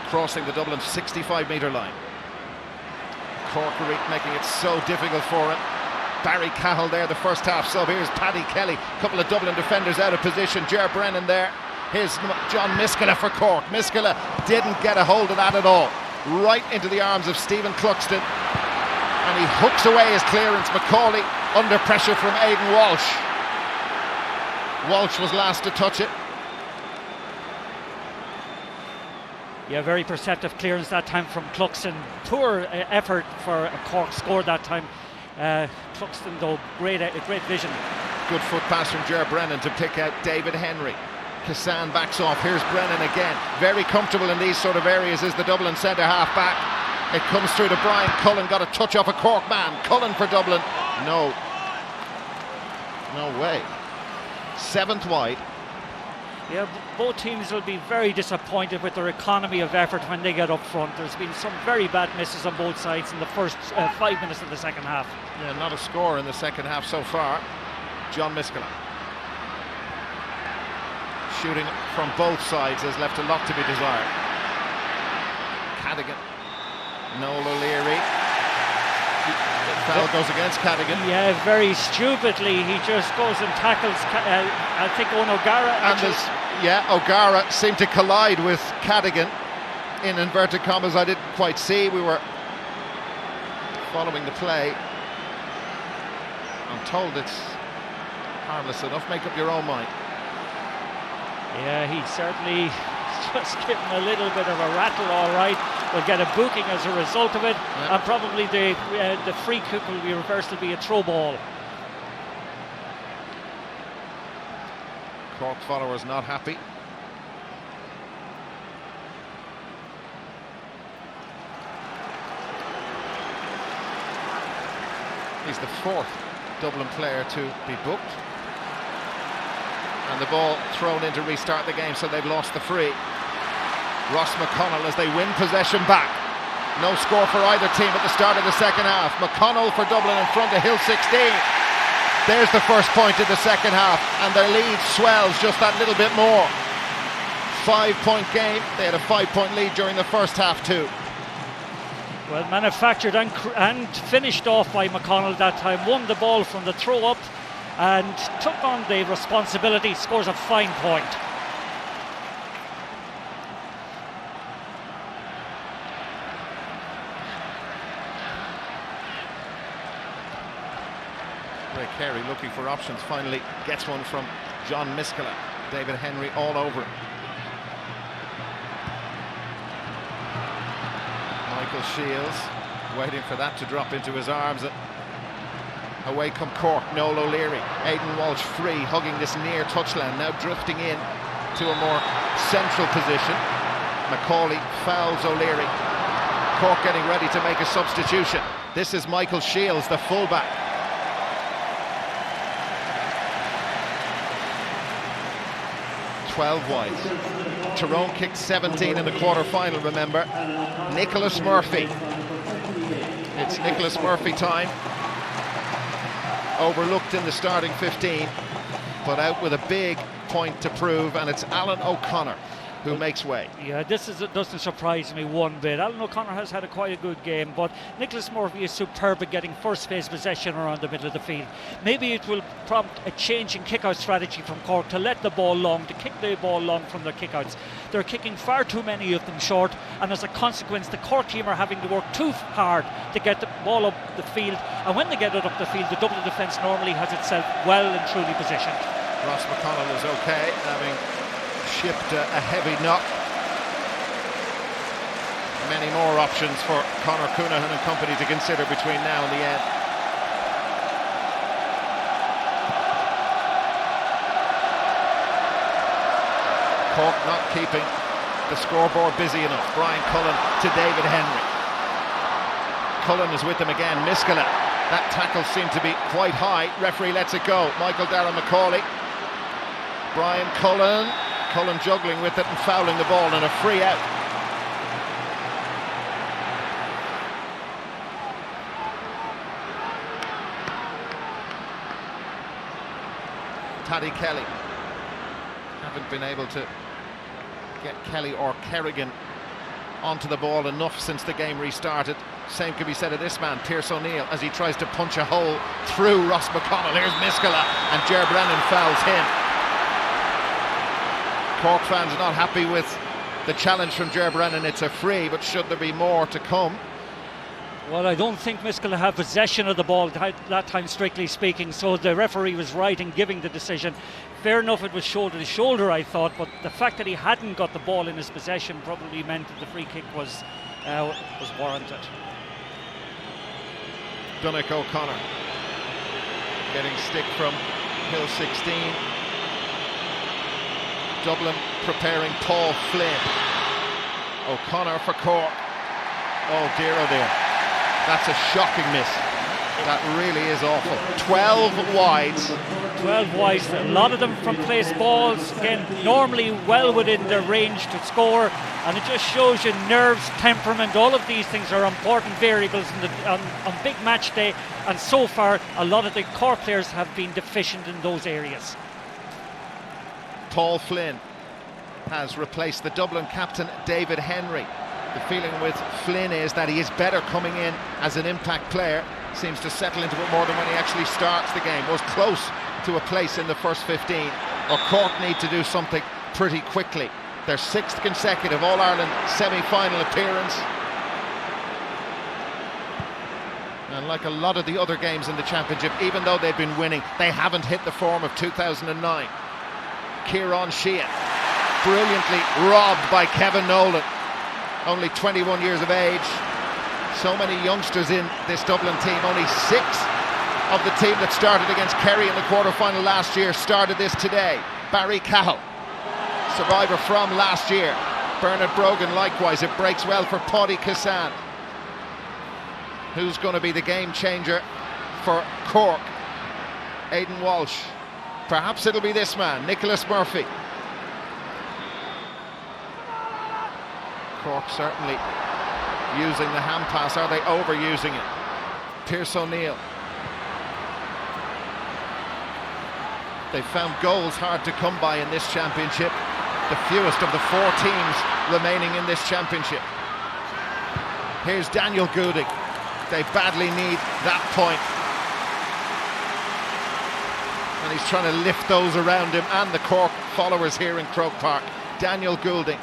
crossing the Dublin 65-metre line. Cork making it so difficult for him. Barry Cahill there, the first half sub. Here's Paddy Kelly. A couple of Dublin defenders out of position. Ger Brennan there. Here's John Miskella for Cork. Miskella didn't get a hold of that at all. Right into the arms of Stephen Cluxton. And he hooks away his clearance. Macaulay under pressure from Aidan Walsh. Walsh was last to touch it. Yeah, very perceptive clearance that time from Cluxton. Poor effort for Cork scored that time. Cluxton though, great vision. Good foot pass from Ger Brennan to pick out David Henry. Cassan backs off. Here's Brennan again. Very comfortable in these sort of areas is the Dublin centre half back. It comes through to Brian Cullen. Got a touch off a Cork man. Cullen for Dublin. No way. 7th wide. Yeah, both teams will be very disappointed with their economy of effort when they get up front. There's been some very bad misses on both sides in the first 5 minutes of the second half. Yeah, not a score in the second half so far. John Miskella. Shooting from both sides has left a lot to be desired. Cadigan. Noel O'Leary. Foul goes against Cadigan. Yeah, very stupidly he just goes and tackles I think Owen O'Gara. And O'Gara seemed to collide with Cadigan in inverted commas. I didn't quite see. We were following the play. I'm told it's harmless enough. Make up your own mind. Yeah, he certainly just given a little bit of a rattle, all right. We'll get a booking as a result of it, and probably the free kick will be reversed to be a throw ball. Cork followers not happy. He's the 4th Dublin player to be booked. And the ball thrown in to restart the game, so they've lost the free. Ross McConnell as they win possession back. No score for either team at the start of the second half. McConnell for Dublin in front of Hill 16. There's the first point of the second half, and their lead swells just that little bit more. 5-point game. They had a 5-point lead during the first half too. Well, manufactured and finished off by McConnell that time. Won the ball from the throw up and took on the responsibility. Scores a fine point. Ray Carey looking for options, finally gets one from John Miskela. David Henry all over him. Michael Shields waiting for that to drop into his arms. Away come Cork. Noel O'Leary, Aidan Walsh free, hugging this near touchline, now drifting in to a more central position. Macaulay fouls O'Leary. Cork getting ready to make a substitution. This is Michael Shields, the fullback. Wide. Tyrone kicked 17 in the quarter-final, remember. Nicholas Murphy. It's Nicholas Murphy time. Overlooked in the starting 15, but out with a big point to prove, and it's Alan O'Connor who makes way. Yeah, doesn't surprise me one bit. Alan O'Connor has had quite a good game, but Nicholas Murphy is superb at getting first phase possession around the middle of the field. Maybe it will prompt a change in kick-out strategy from Cork to let the ball long, to kick the ball long from their kick-outs. They're kicking far too many of them short, and as a consequence the Cork team are having to work too hard to get the ball up the field, and when they get it up the field, the Dublin defence normally has itself well and truly positioned. Ross McConnell is okay, having shipped a heavy knock. Many more options for Conor Coonahan and company to consider between now and the end. Cork not keeping the scoreboard busy enough. Brian Cullen to David Henry. Cullen is with them again. Miskela. That tackle seemed to be quite high. Referee lets it go. Michael Darragh Macaulay. Brian Cullen. Cullen juggling with it and fouling the ball, and a free out. Paddy Kelly. Haven't been able to get Kelly or Kerrigan onto the ball enough since the game restarted. Same can be said of this man, Pierce O'Neill, as he tries to punch a hole through Ross McConnell. Here's Miskela, and Ger Brennan fouls him. Cork fans are not happy with the challenge from Ger Brennan. It's a free, but should there be more to come? Well, I don't think Miskela had possession of the ball that time, strictly speaking, so the referee was right in giving the decision. Fair enough, it was shoulder to shoulder, I thought, but the fact that he hadn't got the ball in his possession probably meant that the free kick was warranted. Donnacha O'Connor getting stick from Hill 16. Dublin preparing Paul Flynn. O'Connor for Cork. Oh dear, oh dear. That's a shocking miss. That really is awful. 12 wides. 12 wides, a lot of them from place balls. Again, normally well within their range to score, and it just shows you nerves, temperament, all of these things are important variables on big match day, and so far a lot of the Cork players have been deficient in those areas. Paul Flynn has replaced the Dublin captain David Henry. The feeling with Flynn is that he is better coming in as an impact player. Seems to settle into it more than when he actually starts the game. Was close to a place in the first 15. But Cork need to do something pretty quickly. Their 6th consecutive All-Ireland semi-final appearance. And like a lot of the other games in the championship, even though they've been winning, they haven't hit the form of 2009. Kieran Sheehan, brilliantly robbed by Kevin Nolan, only 21 years of age. So many youngsters in this Dublin team. Only 6 of the team that started against Kerry in the quarter-final last year started this today. Barry Cahill, survivor from last year. Bernard Brogan likewise. It breaks well for Paddy Cassan. Who's going to be the game changer for Cork? Aidan Walsh. Perhaps it'll be this man, Nicholas Murphy. Cork certainly using the hand pass. Are they overusing it? Pierce O'Neill. They've found goals hard to come by in this championship. The fewest of the 4 teams remaining in this championship. Here's Daniel Goulding. They badly need that point. And he's trying to lift those around him and the Cork followers here in Croke Park. Daniel Goulding.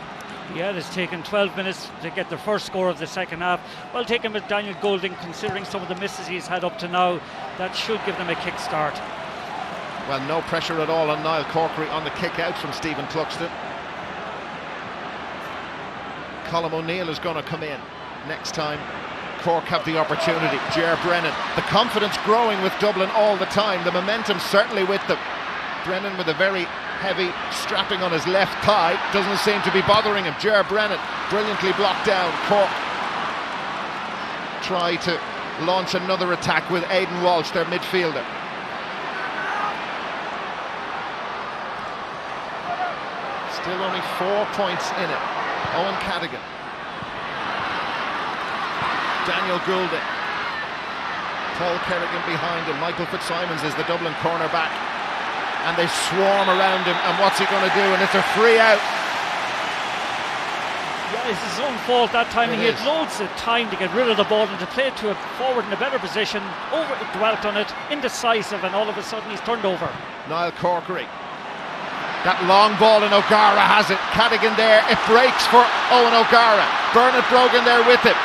Yeah, it has taken 12 minutes to get the first score of the second half. Well taken with Daniel Goulding, considering some of the misses he's had up to now. That should give them a kick start. Well, no pressure at all on Niall Corkery on the kick out from Stephen Cluxton. Colm O'Neill is going to come in next time Cork have the opportunity. Ger Brennan, the confidence growing with Dublin all the time, the momentum certainly with them. Brennan with a very heavy strapping on his left thigh, doesn't seem to be bothering him. Ger Brennan brilliantly blocked down. Cork try to launch another attack with Aidan Walsh, their midfielder. Still only 4 points in it. Owen Cadogan. Daniel Goulding. Paul Kerrigan behind him. Michael Fitzsimons is the Dublin cornerback. And they swarm around him, and what's he going to do? And it's a free out. Yeah, it's his own fault that time. He had loads of time to get rid of the ball and to play it to a forward in a better position. Dwelt on it, indecisive, and all of a sudden he's turned over. Niall Corkery. That long ball, and O'Gara has it. Cadogan there, it breaks for Owen O'Gara. Bernard Brogan there with him.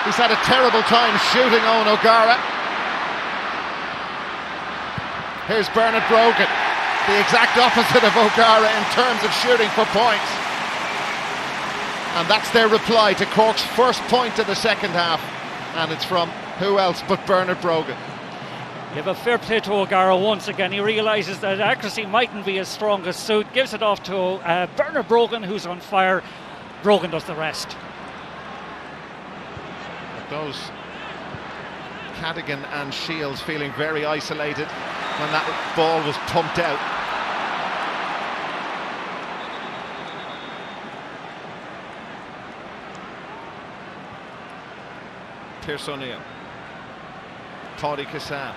He's had a terrible time shooting Owen O'Gara. Here's Bernard Brogan, the exact opposite of O'Gara in terms of shooting for points. And that's their reply to Cork's first point of the second half. And it's from who else but Bernard Brogan. You have a fair play to O'Gara once again. He realises that accuracy mightn't be his strongest suit. Gives it off to Bernard Brogan, who's on fire. Brogan does the rest. Those Cadogan and Shields feeling very isolated when that ball was pumped out. Pearse O'Neill. Paddy Cassan.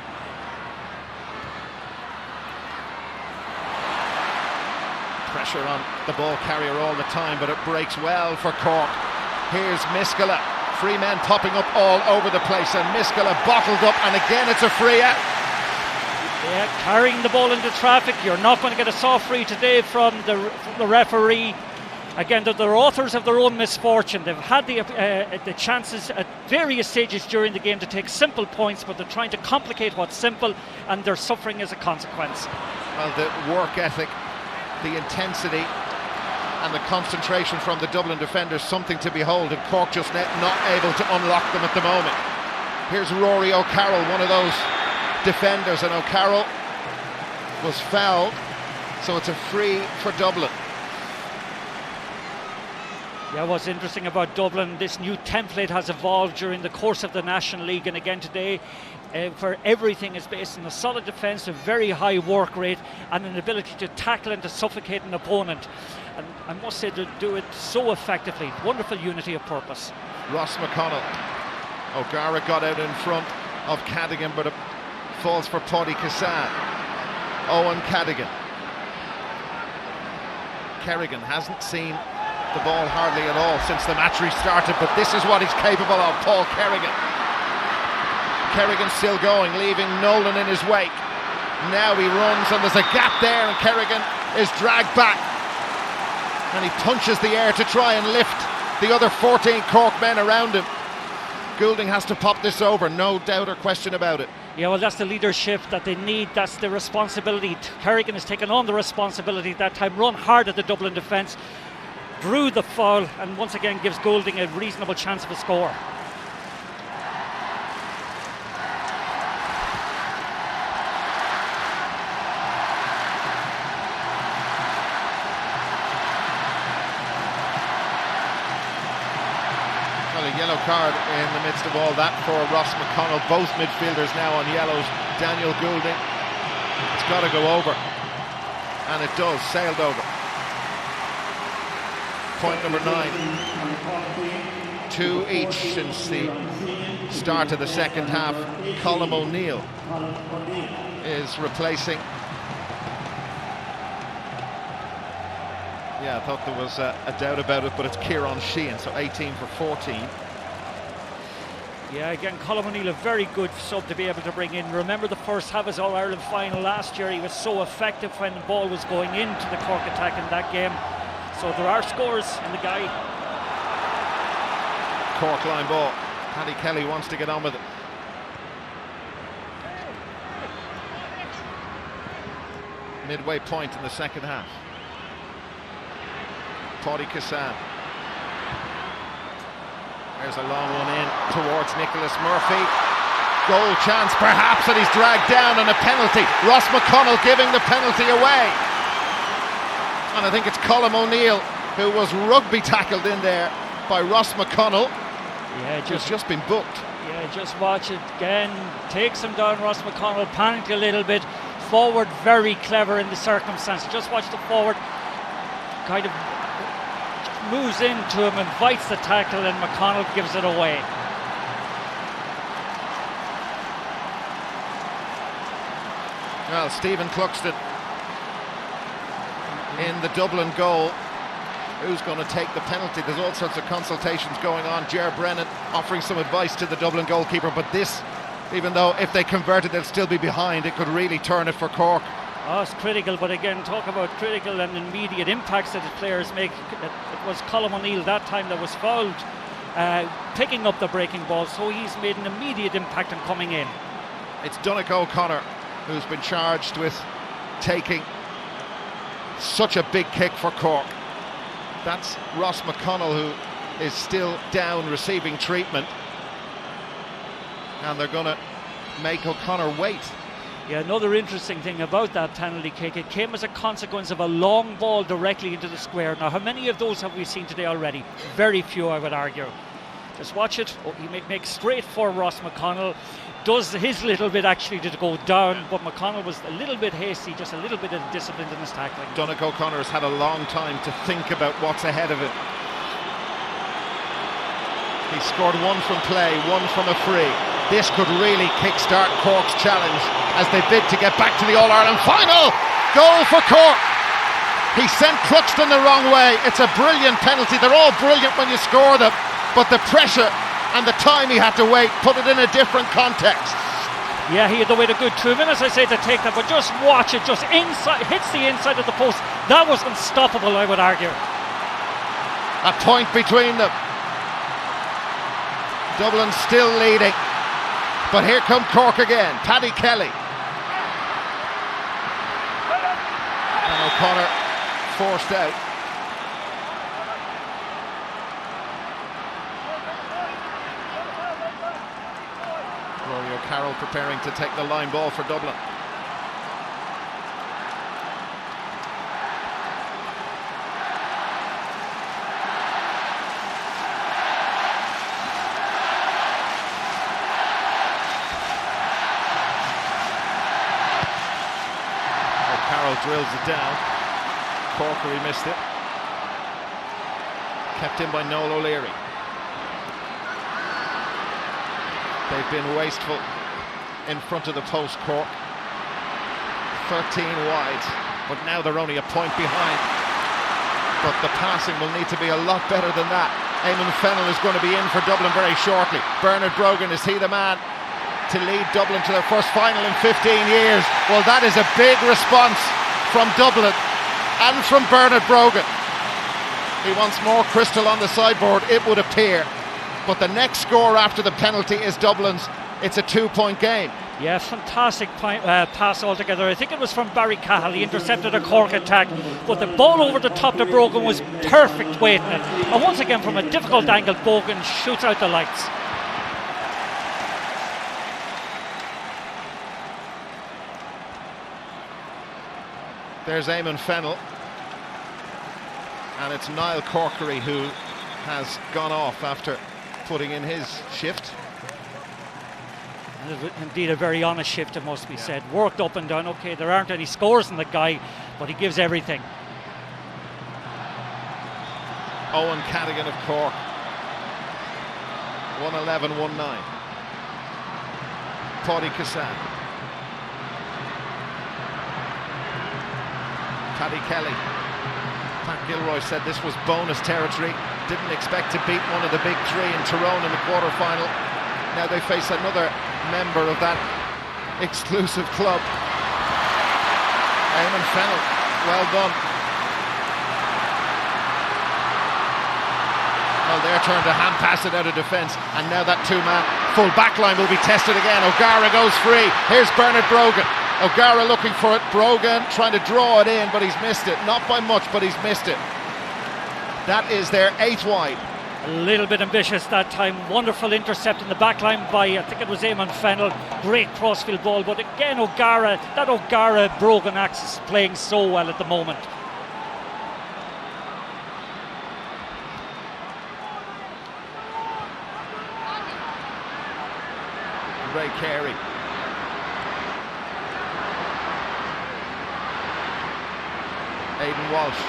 Pressure on the ball carrier all the time, but it breaks well for Cork. Here's Miskela. Free men popping up all over the place, and Miskela bottled up, and again it's a free out. Yeah, carrying the ball into traffic. You're not going to get a soft free today from the referee. Again, they're authors of their own misfortune. They've had the chances at various stages during the game to take simple points, but they're trying to complicate what's simple, and they're suffering as a consequence. Well, the work ethic, the intensity and the concentration from the Dublin defenders, something to behold, and Cork just not able to unlock them at the moment. Here's Rory O'Carroll, one of those defenders, and O'Carroll was fouled, so it's a free for Dublin. Yeah, what's interesting about Dublin, this new template has evolved during the course of the National League, and again today, where everything is based on a solid defence, a very high work rate, and an ability to tackle and to suffocate an opponent. And I must say, they do it so effectively. Wonderful unity of purpose. Ross McConnell. O'Gara got out in front of Cadogan, but it falls for Paddy Cassan. Owen Cadogan. Kerrigan hasn't seen the ball hardly at all since the match restarted, but this is what he's capable of. Paul Kerrigan. Kerrigan still going, leaving Nolan in his wake. Now he runs, and there's a gap there, and Kerrigan is dragged back, and he punches the air to try and lift the other 14 Cork men around him. Goulding has to pop this over, no doubt or question about it. Yeah, well, that's the leadership that they need. That's the responsibility. Kerrigan has taken on the responsibility that time, run hard at the Dublin defence, drew the foul, and once again gives Goulding a reasonable chance of a score. Well, a yellow card in the midst of all that for Ross McConnell. Both midfielders now on yellows. Daniel Goulding, it's got to go over, and it does, sailed over. Point number 9. 2 each since the start of the second half. Colm O'Neill is replacing. Yeah, I thought there was a doubt about it, but it's Kieran Sheehan, so 18 for 14. Yeah, again, Colm O'Neill, a very good sub to be able to bring in. Remember the first half of his All-Ireland final last year, he was so effective when the ball was going into the Cork attack in that game. So there are scores in the guy. Cork line ball. Paddy Kelly wants to get on with it. Midway point in the second half. Pádraig Cassan. There's a long one in towards Nicholas Murphy. Goal chance perhaps, and he's dragged down, and a penalty. Ross McConnell giving the penalty away. And I think it's Colm O'Neill who was rugby tackled in there by Ross McConnell. Yeah, just been booked. Yeah, just watch it again. Takes him down, Ross McConnell, panicked a little bit. Forward, very clever in the circumstance. Just watch the forward kind of moves into him, invites the tackle, and McConnell gives it away. Well, Stephen Cluxton in the Dublin goal. Who's going to take the penalty? There's all sorts of consultations going on. Ger Brennan offering some advice to the Dublin goalkeeper, but this, even though if they convert it they'll still be behind, it could really turn it for Cork. Oh, it's critical, but again, talk about critical and immediate impacts that the players make. It was Colm O'Neill that time that was fouled, picking up the breaking ball, so he's made an immediate impact on coming in. It's Donnacha O'Connor who's been charged with taking such a big kick for Cork. That's Ross McConnell, who is still down receiving treatment, and they're going to make O'Connor wait. Yeah, another interesting thing about that penalty kick, it came as a consequence of a long ball directly into the square. Now, how many of those have we seen today already? Very few, I would argue. Just watch it. Oh, he makes straight for Ross McConnell. Does his little bit actually to go down, but McConnell was a little bit hasty, just a little bit of discipline in his tackling. Donnacha O'Connor has had a long time to think about what's ahead of him. He scored one from play, one from a free. This could really kickstart Cork's challenge as they bid to get back to the All-Ireland final. Goal for Cork. He sent Cluxton the wrong way. It's a brilliant penalty. They're all brilliant when you score them, but the pressure and the time he had to wait put it in a different context. Yeah, he had to wait a good 2 minutes, I say, to take that, but just watch it, just inside, hits the inside of the post. That was unstoppable, I would argue. A point between them. Dublin still leading, but here come Cork again. Paddy Kelly. And O'Connor forced out. Rory O'Carroll preparing to take the line ball for Dublin. O'Carroll drills it down. Corkery missed it. Kept in by Noel O'Leary. They've been wasteful in front of the post, Cork. 13 wide, but now they're only a point behind. But the passing will need to be a lot better than that. Eamon Fennell is going to be in for Dublin very shortly. Bernard Brogan, is he the man to lead Dublin to their first final in 15 years? Well, that is a big response from Dublin and from Bernard Brogan. He wants more crystal on the sideboard, it would appear. But the next score after the penalty is Dublin's. It's a 2-point game. Yeah, fantastic pass altogether. I think it was from Barry Cahill. He intercepted a Cork attack, but the ball over the top to Brogan was perfect waiting it. And once again, from a difficult angle, Brogan shoots out the lights. There's Eamon Fennell. And it's Niall Corkery who has gone off after putting in his shift. Indeed, a very honest shift, it must be said. Worked up and down. Okay, there aren't any scores in the guy, but he gives everything. Owen Cadigan of Cork. 1:11:19. Pádraig Cassan. Paddy Kelly. Pat Gilroy said this was bonus territory. Didn't expect to beat one of the big three in Tyrone in the quarter-final. Now they face another member of that exclusive club. Eamon Fennell, well done. Well, they're trying to hand pass it out of defence, and now that two-man full back line will be tested again. O'Gara goes free. Here's Bernard Brogan. O'Gara looking for it. Brogan trying to draw it in, but he's missed it. Not by much, but he's missed it. That is their 8th wide. A little bit ambitious that time. Wonderful intercept in the back line by, I think it was Eamon Fennell. Great crossfield ball, but again O'Gara, that O'Gara Brogan axis is playing so well at the moment. Ray Carey. Aidan Walsh.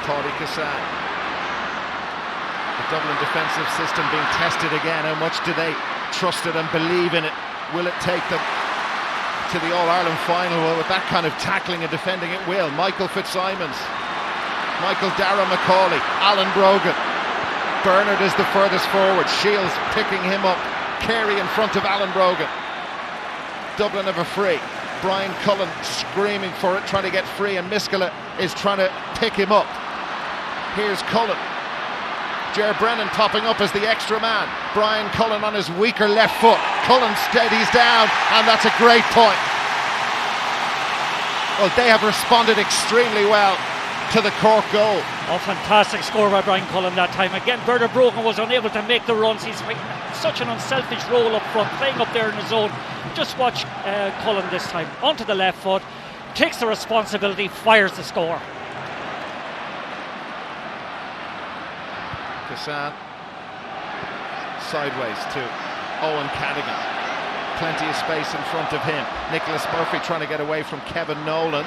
Tawdy Kassan. The Dublin defensive system being tested again. How much do they trust it and believe in it? Will it take them to the All-Ireland final? Well, with that kind of tackling and defending, it will. Michael Fitzsimons. Michael Dara McCauley. Alan Brogan. Bernard is the furthest forward. Shields picking him up. Carey in front of Alan Brogan. Dublin have a free. Brian Cullen screaming for it, trying to get free, and Miskela is trying to pick him up. Here's Cullen. Ger Brennan popping up as the extra man. Brian Cullen on his weaker left foot. Cullen steadies down, and that's a great point. Well, they have responded extremely well to the Cork goal. Oh, fantastic score by Brian Cullen that time. Again, Bernard Brogan was unable to make the runs. He's making such an unselfish role up front, playing up there in his zone. Just watch Cullen this time. Onto the left foot, takes the responsibility, fires the score. Kassan sideways to Owen Cadigan. Plenty of space in front of him. Nicholas Murphy trying to get away from Kevin Nolan.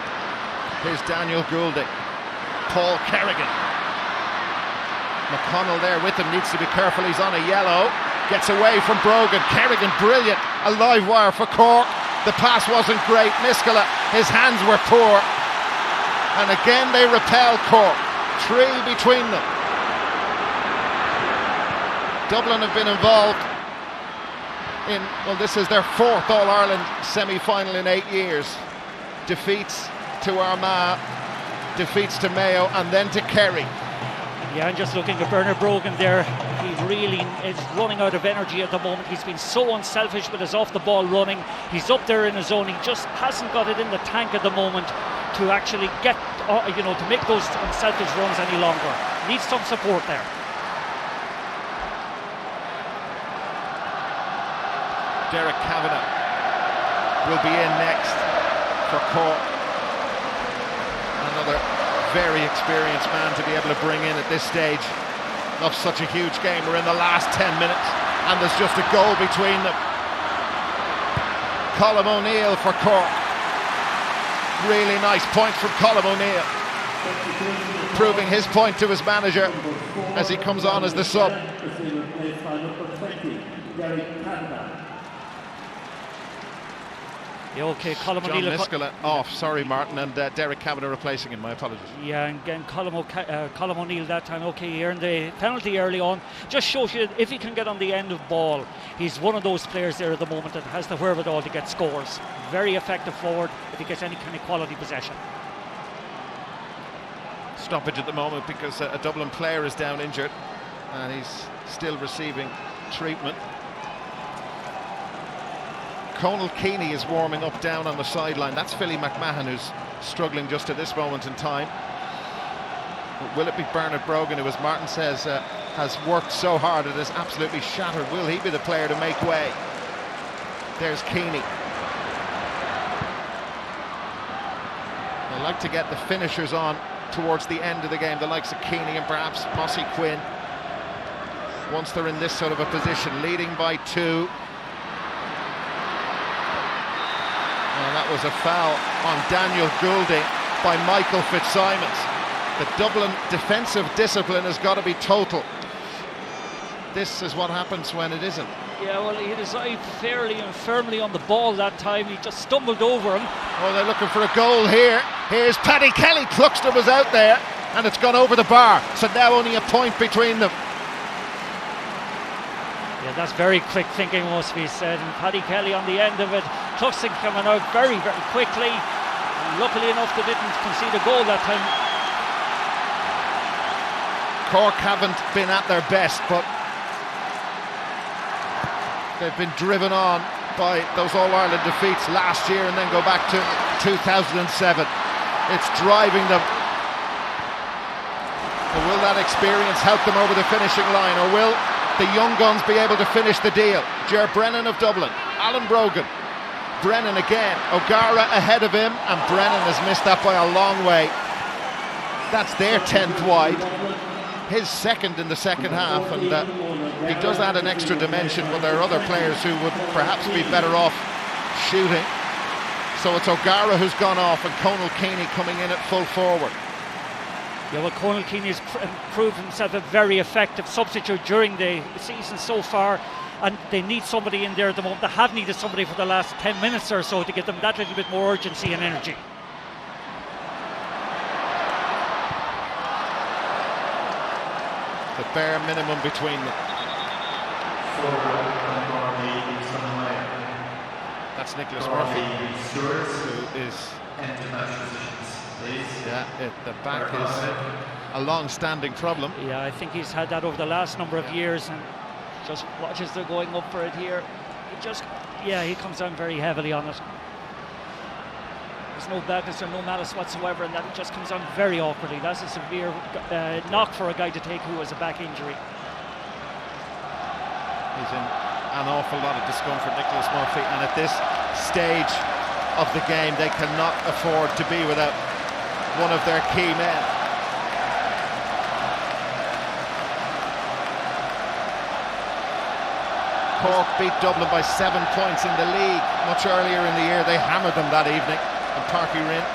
Here's Daniel Goulding. Paul Kerrigan. McConnell there with him, needs to be careful, he's on a yellow. Gets away from Brogan. Kerrigan, brilliant. A live wire for Cork. The pass wasn't great. Miskela, his hands were poor. And again they repel Cork. 3 between them. Dublin have been involved in, well, this is their 4th All-Ireland semi-final in 8 years. Defeats to Armagh, defeats to Mayo, and then to Kerry. Yeah, and just looking at Bernard Brogan there, he really is running out of energy at the moment. He's been so unselfish with his off-the-ball running. He's up there in his zone. He just hasn't got it in the tank at the moment to actually get, to make those unselfish runs any longer. Needs some support there. Derek Kavanagh will be in next for Cork. Another very experienced man to be able to bring in at this stage of such a huge game. We're in the last 10 minutes and there's just a goal between them. Colm O'Neill for Cork. Really nice point from Colm O'Neill, proving his point to his manager as he comes on as the sub. Yeah, okay, Colm John O'Neill Miskela off, sorry Martin, and Derek Kavanagh replacing him, my apologies. Yeah, and again Colm O'Neill that time, okay, he earned the penalty early on. Just shows you if he can get on the end of ball, he's one of those players there at the moment that has the wherewithal to get scores. Very effective forward if he gets any kind of quality possession. Stoppage at the moment because a Dublin player is down injured and he's still receiving treatment. Conal Keeney is warming up down on the sideline. That's Philly McMahon, who's struggling just at this moment in time. But will it be Bernard Brogan, who, as Martin says, has worked so hard it is absolutely shattered? Will he be the player to make way? There's Keeney. They like to get the finishers on towards the end of the game, the likes of Keeney and perhaps Mossy Quinn. Once they're in this sort of a position, leading by 2. And that was a foul on Daniel Goulding by Michael Fitzsimons. The Dublin defensive discipline has got to be total. This is what happens when it isn't. Yeah, well, he had his eye fairly and firmly on the ball that time. He just stumbled over him. Oh, they're looking for a goal here. Here's Paddy Kelly. Cluxton was out there and it's gone over the bar. So now only a point between them. Yeah, that's very quick thinking, must be said. And Paddy Kelly on the end of it. Tuxton coming out very, very quickly. And luckily enough, they didn't concede a goal that time. Cork haven't been at their best, but they've been driven on by those All-Ireland defeats last year and then go back to 2007. It's driving them. But will that experience help them over the finishing line, or will the young guns be able to finish the deal? Ger Brennan of Dublin, Alan Brogan, Brennan again, O'Gara ahead of him, and Brennan has missed that by a long way. That's their 10th wide, his second in the second half, and he does add an extra dimension, but there are other players who would perhaps be better off shooting. So it's O'Gara who's gone off and Conal Keaney coming in at full forward. Yeah, well, Conal Keaney has proved himself a very effective substitute during the season so far, and they need somebody in there at the moment. They have needed somebody for the last 10 minutes or so to give them that little bit more urgency and energy. The bare minimum between them. That's Nicholas Murphy, who is... the back is a long-standing problem. Yeah, I think he's had that over the last number of years, and just watch as they're going up for it here. He comes down very heavily on it. There's no badness or no malice whatsoever, and that just comes on very awkwardly. That's a severe knock for a guy to take who has a back injury. He's in an awful lot of discomfort, Nicholas Murphy, and at this stage of the game they cannot afford to be without one of their key men. Cork beat Dublin by 7 points in the league much earlier in the year. They hammered them that evening in Páirc Uí Rinn.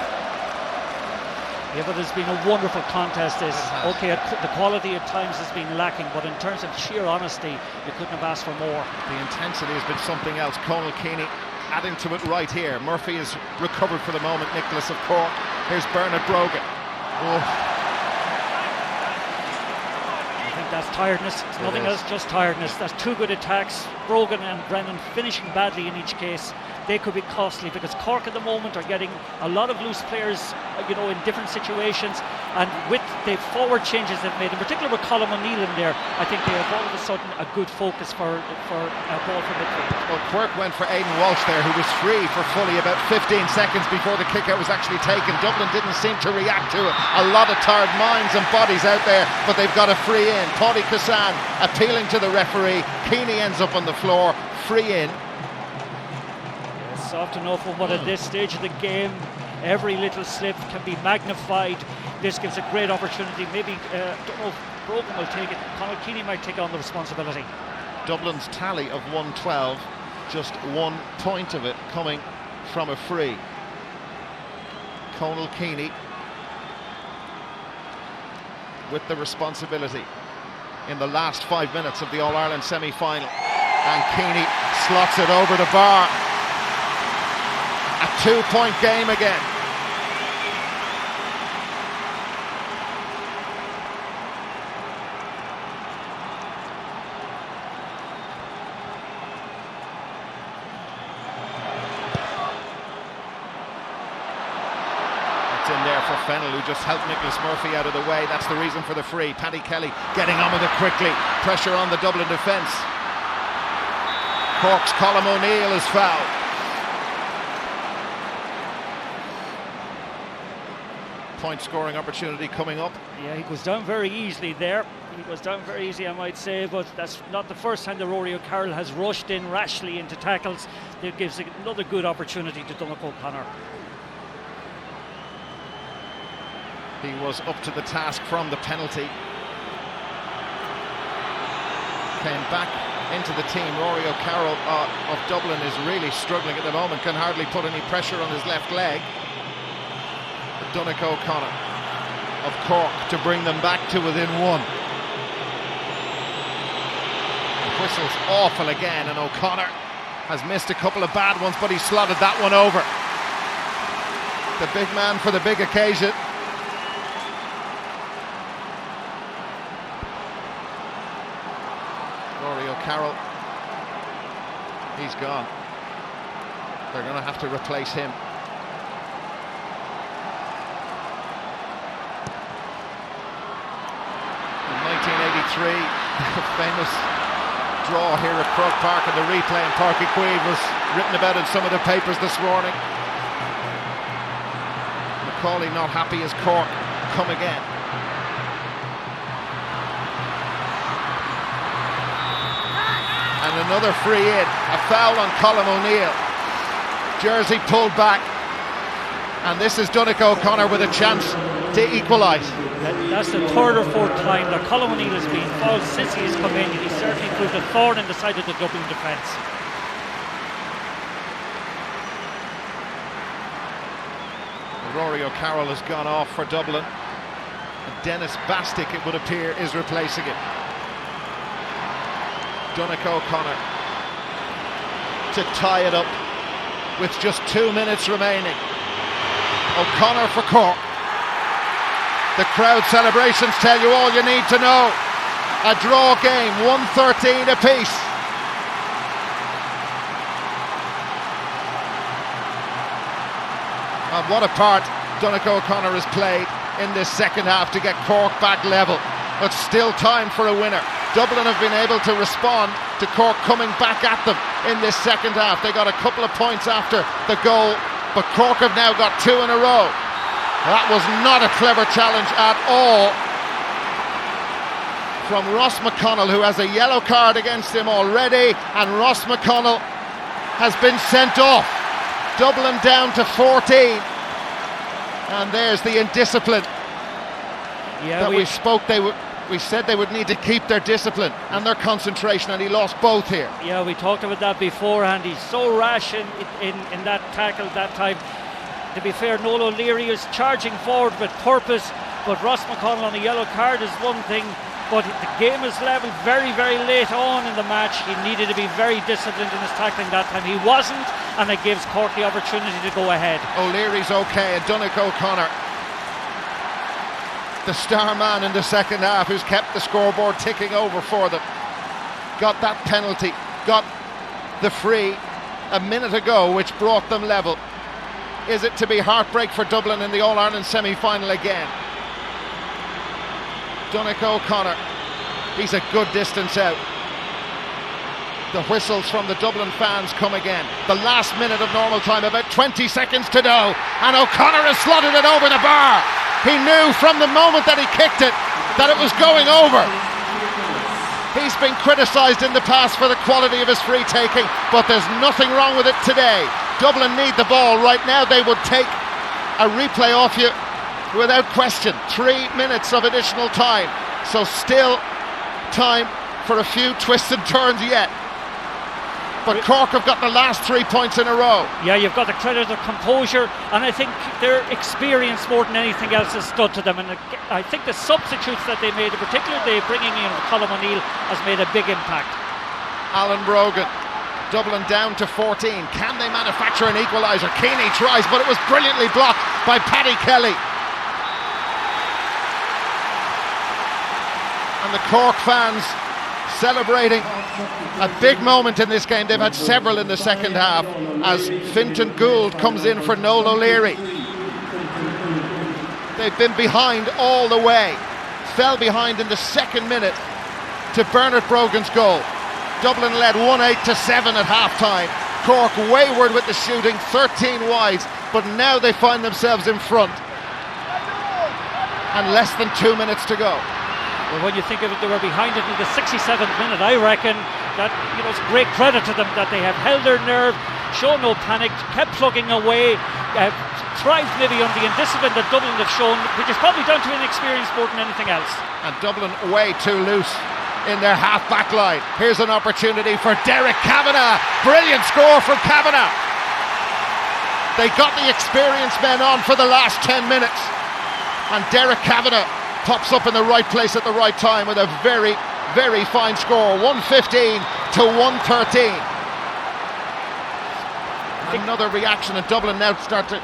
Yeah, but it's been a wonderful contest. Okay, the quality at times has been lacking, but in terms of sheer honesty, you couldn't have asked for more. The intensity has been something else. Conal Keaney adding to it right here. Murphy is recovered for the moment. Nicholas of Cork. Here's Bernard Brogan. Oh. I think that's tiredness. It's nothing else, just tiredness. That's two good attacks. Brogan and Brennan finishing badly in each case. They could be costly because Cork at the moment are getting a lot of loose players, in different situations, and with the forward changes they've made, in particular with Colm O'Neill in there, I think they have all of a sudden a good focus for a ball from midfield. Well, Quirk went for Aidan Walsh there, who was free for fully about 15 seconds before the kick out was actually taken. Dublin didn't seem to react to it. A lot of tired minds and bodies out there, but they've got a free in. Pádraig Cassan appealing to the referee. Keaney ends up on the floor, free in. Soft enough, but at this stage of the game, every little slip can be magnified. This gives a great opportunity. Maybe, don't know if Brogan will take it. Conal Keaney might take on the responsibility. Dublin's tally of 112, just 1 point of it coming from a free. Conal Keaney with the responsibility in the last 5 minutes of the All-Ireland semi-final. And Keaney slots it over the bar. A 2-point game again. It's in there for Fennell, who just helped Nicholas Murphy out of the way. That's the reason for the free. Paddy Kelly getting on with it quickly. Pressure on the Dublin defence. Cork's Colm O'Neill is fouled. Point scoring opportunity coming up. Yeah, he goes down very easily there. He goes down very easily, I might say, but that's not the first time that Rory O'Carroll has rushed in rashly into tackles. That gives another good opportunity to Donnacha O'Connor. He was up to the task from the penalty. Came back into the team. Rory O'Carroll of Dublin is really struggling at the moment, can hardly put any pressure on his left leg. Donnacha O'Connor of Cork to bring them back to within one. The whistle's awful again, and O'Connor has missed a couple of bad ones, but he slotted that one over. The big man for the big occasion. Rory O'Carroll He's gone. They're going to have to replace him. In 1983, the famous draw here at Croke Park and the replay in Páirc Uí Chaoimh was written about in some of the papers this morning. Macaulay not happy as Cork come again. And another free in, a foul on Colm O'Neill. Jersey pulled back, and this is Donnacha O'Connor with a chance to equalise. That's the third or fourth time that Colm O'Neill has been fouled since he's come in. He certainly proved a thorn in the side of the Dublin defence. Rory O'Carroll has gone off for Dublin, and Dennis Bastick, it would appear, is replacing him. Donnacha O'Connor to tie it up with just 2 minutes remaining. O'Connor for Cork. The crowd celebrations tell you all you need to know. A draw game, 1-13 apiece. And what a part Donnacha O'Connor has played in this second half to get Cork back level. But still time for a winner. Dublin have been able to respond to Cork coming back at them in this second half. They got a couple of points after the goal, but Cork have now got 2 in a row. That was not a clever challenge at all from Ross McConnell, who has a yellow card against him already, and Ross McConnell has been sent off. Dublin down to 14, and there's the indiscipline that we spoke they would. We said they would need to keep their discipline and their concentration, and he lost both here. Yeah, we talked about that beforehand. He's so rash in that tackle that time. To be fair, Noel O'Leary is charging forward with purpose, but Ross McConnell on a yellow card is one thing, but the game is level very, very late on in the match. He needed to be very disciplined in his tackling that time. He wasn't, and it gives Cork the opportunity to go ahead. O'Leary's okay, and Donnacha O'Connor, the star man in the second half, who's kept the scoreboard ticking over for them, got that penalty, got the free a minute ago, which brought them level. Is it to be heartbreak for Dublin in the All-Ireland semi-final again? Donnacha O'Connor, he's a good distance out. The whistles from the Dublin fans come again. The last minute of normal time, about 20 seconds to go, and O'Connor has slotted it over the bar. He knew from the moment that he kicked it that it was going over. He's been criticised in the past for the quality of his free taking, but there's nothing wrong with it today. Dublin need the ball right now. They would take a replay off you without question. 3 minutes of additional time, so still time for a few twists and turns yet. But Cork have got the last 3 points in a row. Yeah, you've got the credit of composure, and I think their experience more than anything else has stood to them. And I think the substitutes that they made, particularly bringing in Colm O'Neill, has made a big impact. Alan Brogan, Dublin down to 14. Can they manufacture an equaliser? Keeney tries, but it was brilliantly blocked by Paddy Kelly. And the Cork fans celebrating a big moment in this game. They've had several in the second half as Fintan Gould comes in for Noel O'Leary. They've been behind all the way, fell behind in the second minute to Bernard Brogan's goal. Dublin led 1-8-7 at half-time. Cork wayward with the shooting, 13 wides, but now they find themselves in front and less than 2 minutes to go. Well, when you think of it, they were behind it in the 67th minute. I reckon that, you know, it's great credit to them that they have held their nerve, shown no panic, kept plugging away, thrived maybe on the indiscipline that Dublin have shown, which is probably down to inexperience more than anything else. And Dublin way too loose in their half-back line. Here's an opportunity for Derek Kavanagh. Brilliant score from Kavanagh. They got the experienced men on for the last 10 minutes. And Derek Kavanagh pops up in the right place at the right time with a very, very fine score. 115 to 113. Another reaction, and Dublin now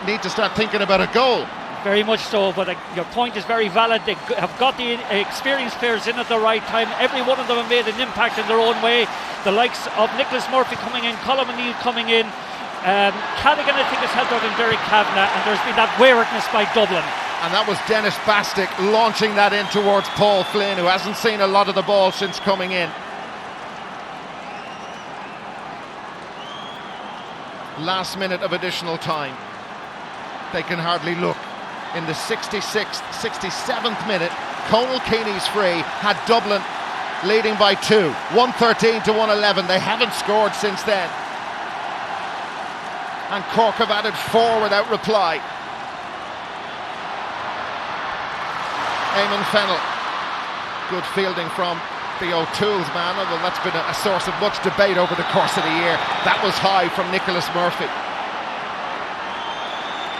need to start thinking about a goal. Very much so, but your point is very valid. They have got the experienced players in at the right time. Every one of them have made an impact in their own way. The likes of Nicholas Murphy coming in, Colm O'Neill coming in. Callaghan, I think, has helped out in Derek Kavanagh, and there's been that waywardness by Dublin. And that was Dennis Bastick launching that in towards Paul Flynn, who hasn't seen a lot of the ball since coming in. Last minute of additional time. They can hardly look. In the 66th, 67th minute, Conal Keeney's free had Dublin leading by 2, 113 to 111. They haven't scored since then. And Cork have added 4 without reply. Eamon Fennell, good fielding from the O'Toole's man, although that's been a source of much debate over the course of the year. That was high from Nicholas Murphy.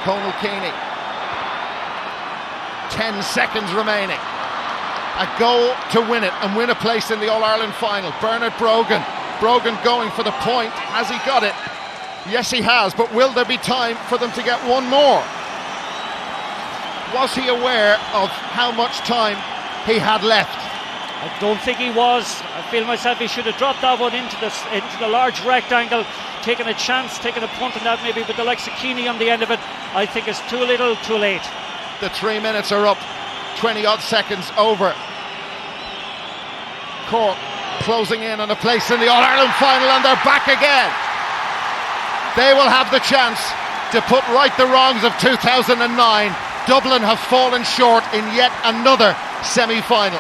Conal Keeney, 10 seconds remaining. A goal to win it and win a place in the All-Ireland final. Bernard Brogan going for the point. Has he got it? Yes, he has, but will there be time for them to get one more? Was he aware of how much time he had left? I don't think he was. I feel myself he should have dropped that one into the large rectangle, taken a chance, taken a punt on that maybe with the likes of Keeney on the end of it. I think it's too little, too late. The 3 minutes are up, 20 odd seconds over. Cork closing in on a place in the All-Ireland final, and they're back again. They will have the chance to put right the wrongs of 2009. Dublin have fallen short in yet another semi-final.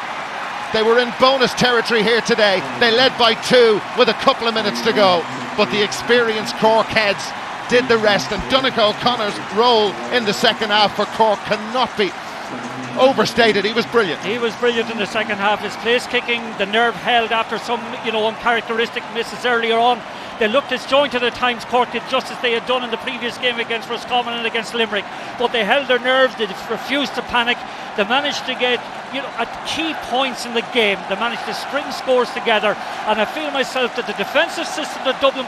They were in bonus territory here today. They led by 2 with a couple of minutes to go, but the experienced Cork heads did the rest, and Donnacha O'Connor's role in the second half for Cork cannot be overstated. He was brilliant. He was brilliant in the second half. His place kicking, the nerve held after some uncharacteristic misses earlier on. They looked disjointed at times, Cork did, just as they had done in the previous game against Roscommon and against Limerick, but they held their nerves. They refused to panic. They managed to get at key points in the game. They managed to string scores together, and I feel myself that the defensive system that Dublin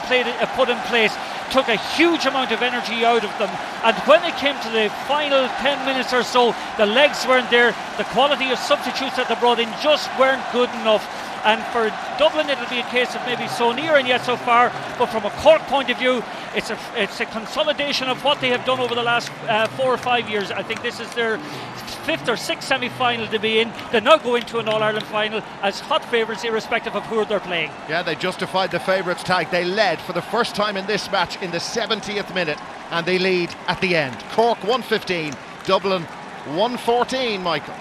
put in place took a huge amount of energy out of them, and when it came to the final 10 minutes or so, the legs weren't there. The quality of substitutes that they brought in just weren't good enough. And for Dublin, it'll be a case of maybe so near and yet so far. But from a Cork point of view, it's a consolidation of what they have done over the last 4 or 5 years. I think this is their 5th or 6th semi-final to be in. They now go into an All-Ireland final as hot favourites, irrespective of who they're playing. Yeah, they justified the favourites tag. They led for the first time in this match in the 70th minute, and they lead at the end. Cork 115, Dublin 114, Michael.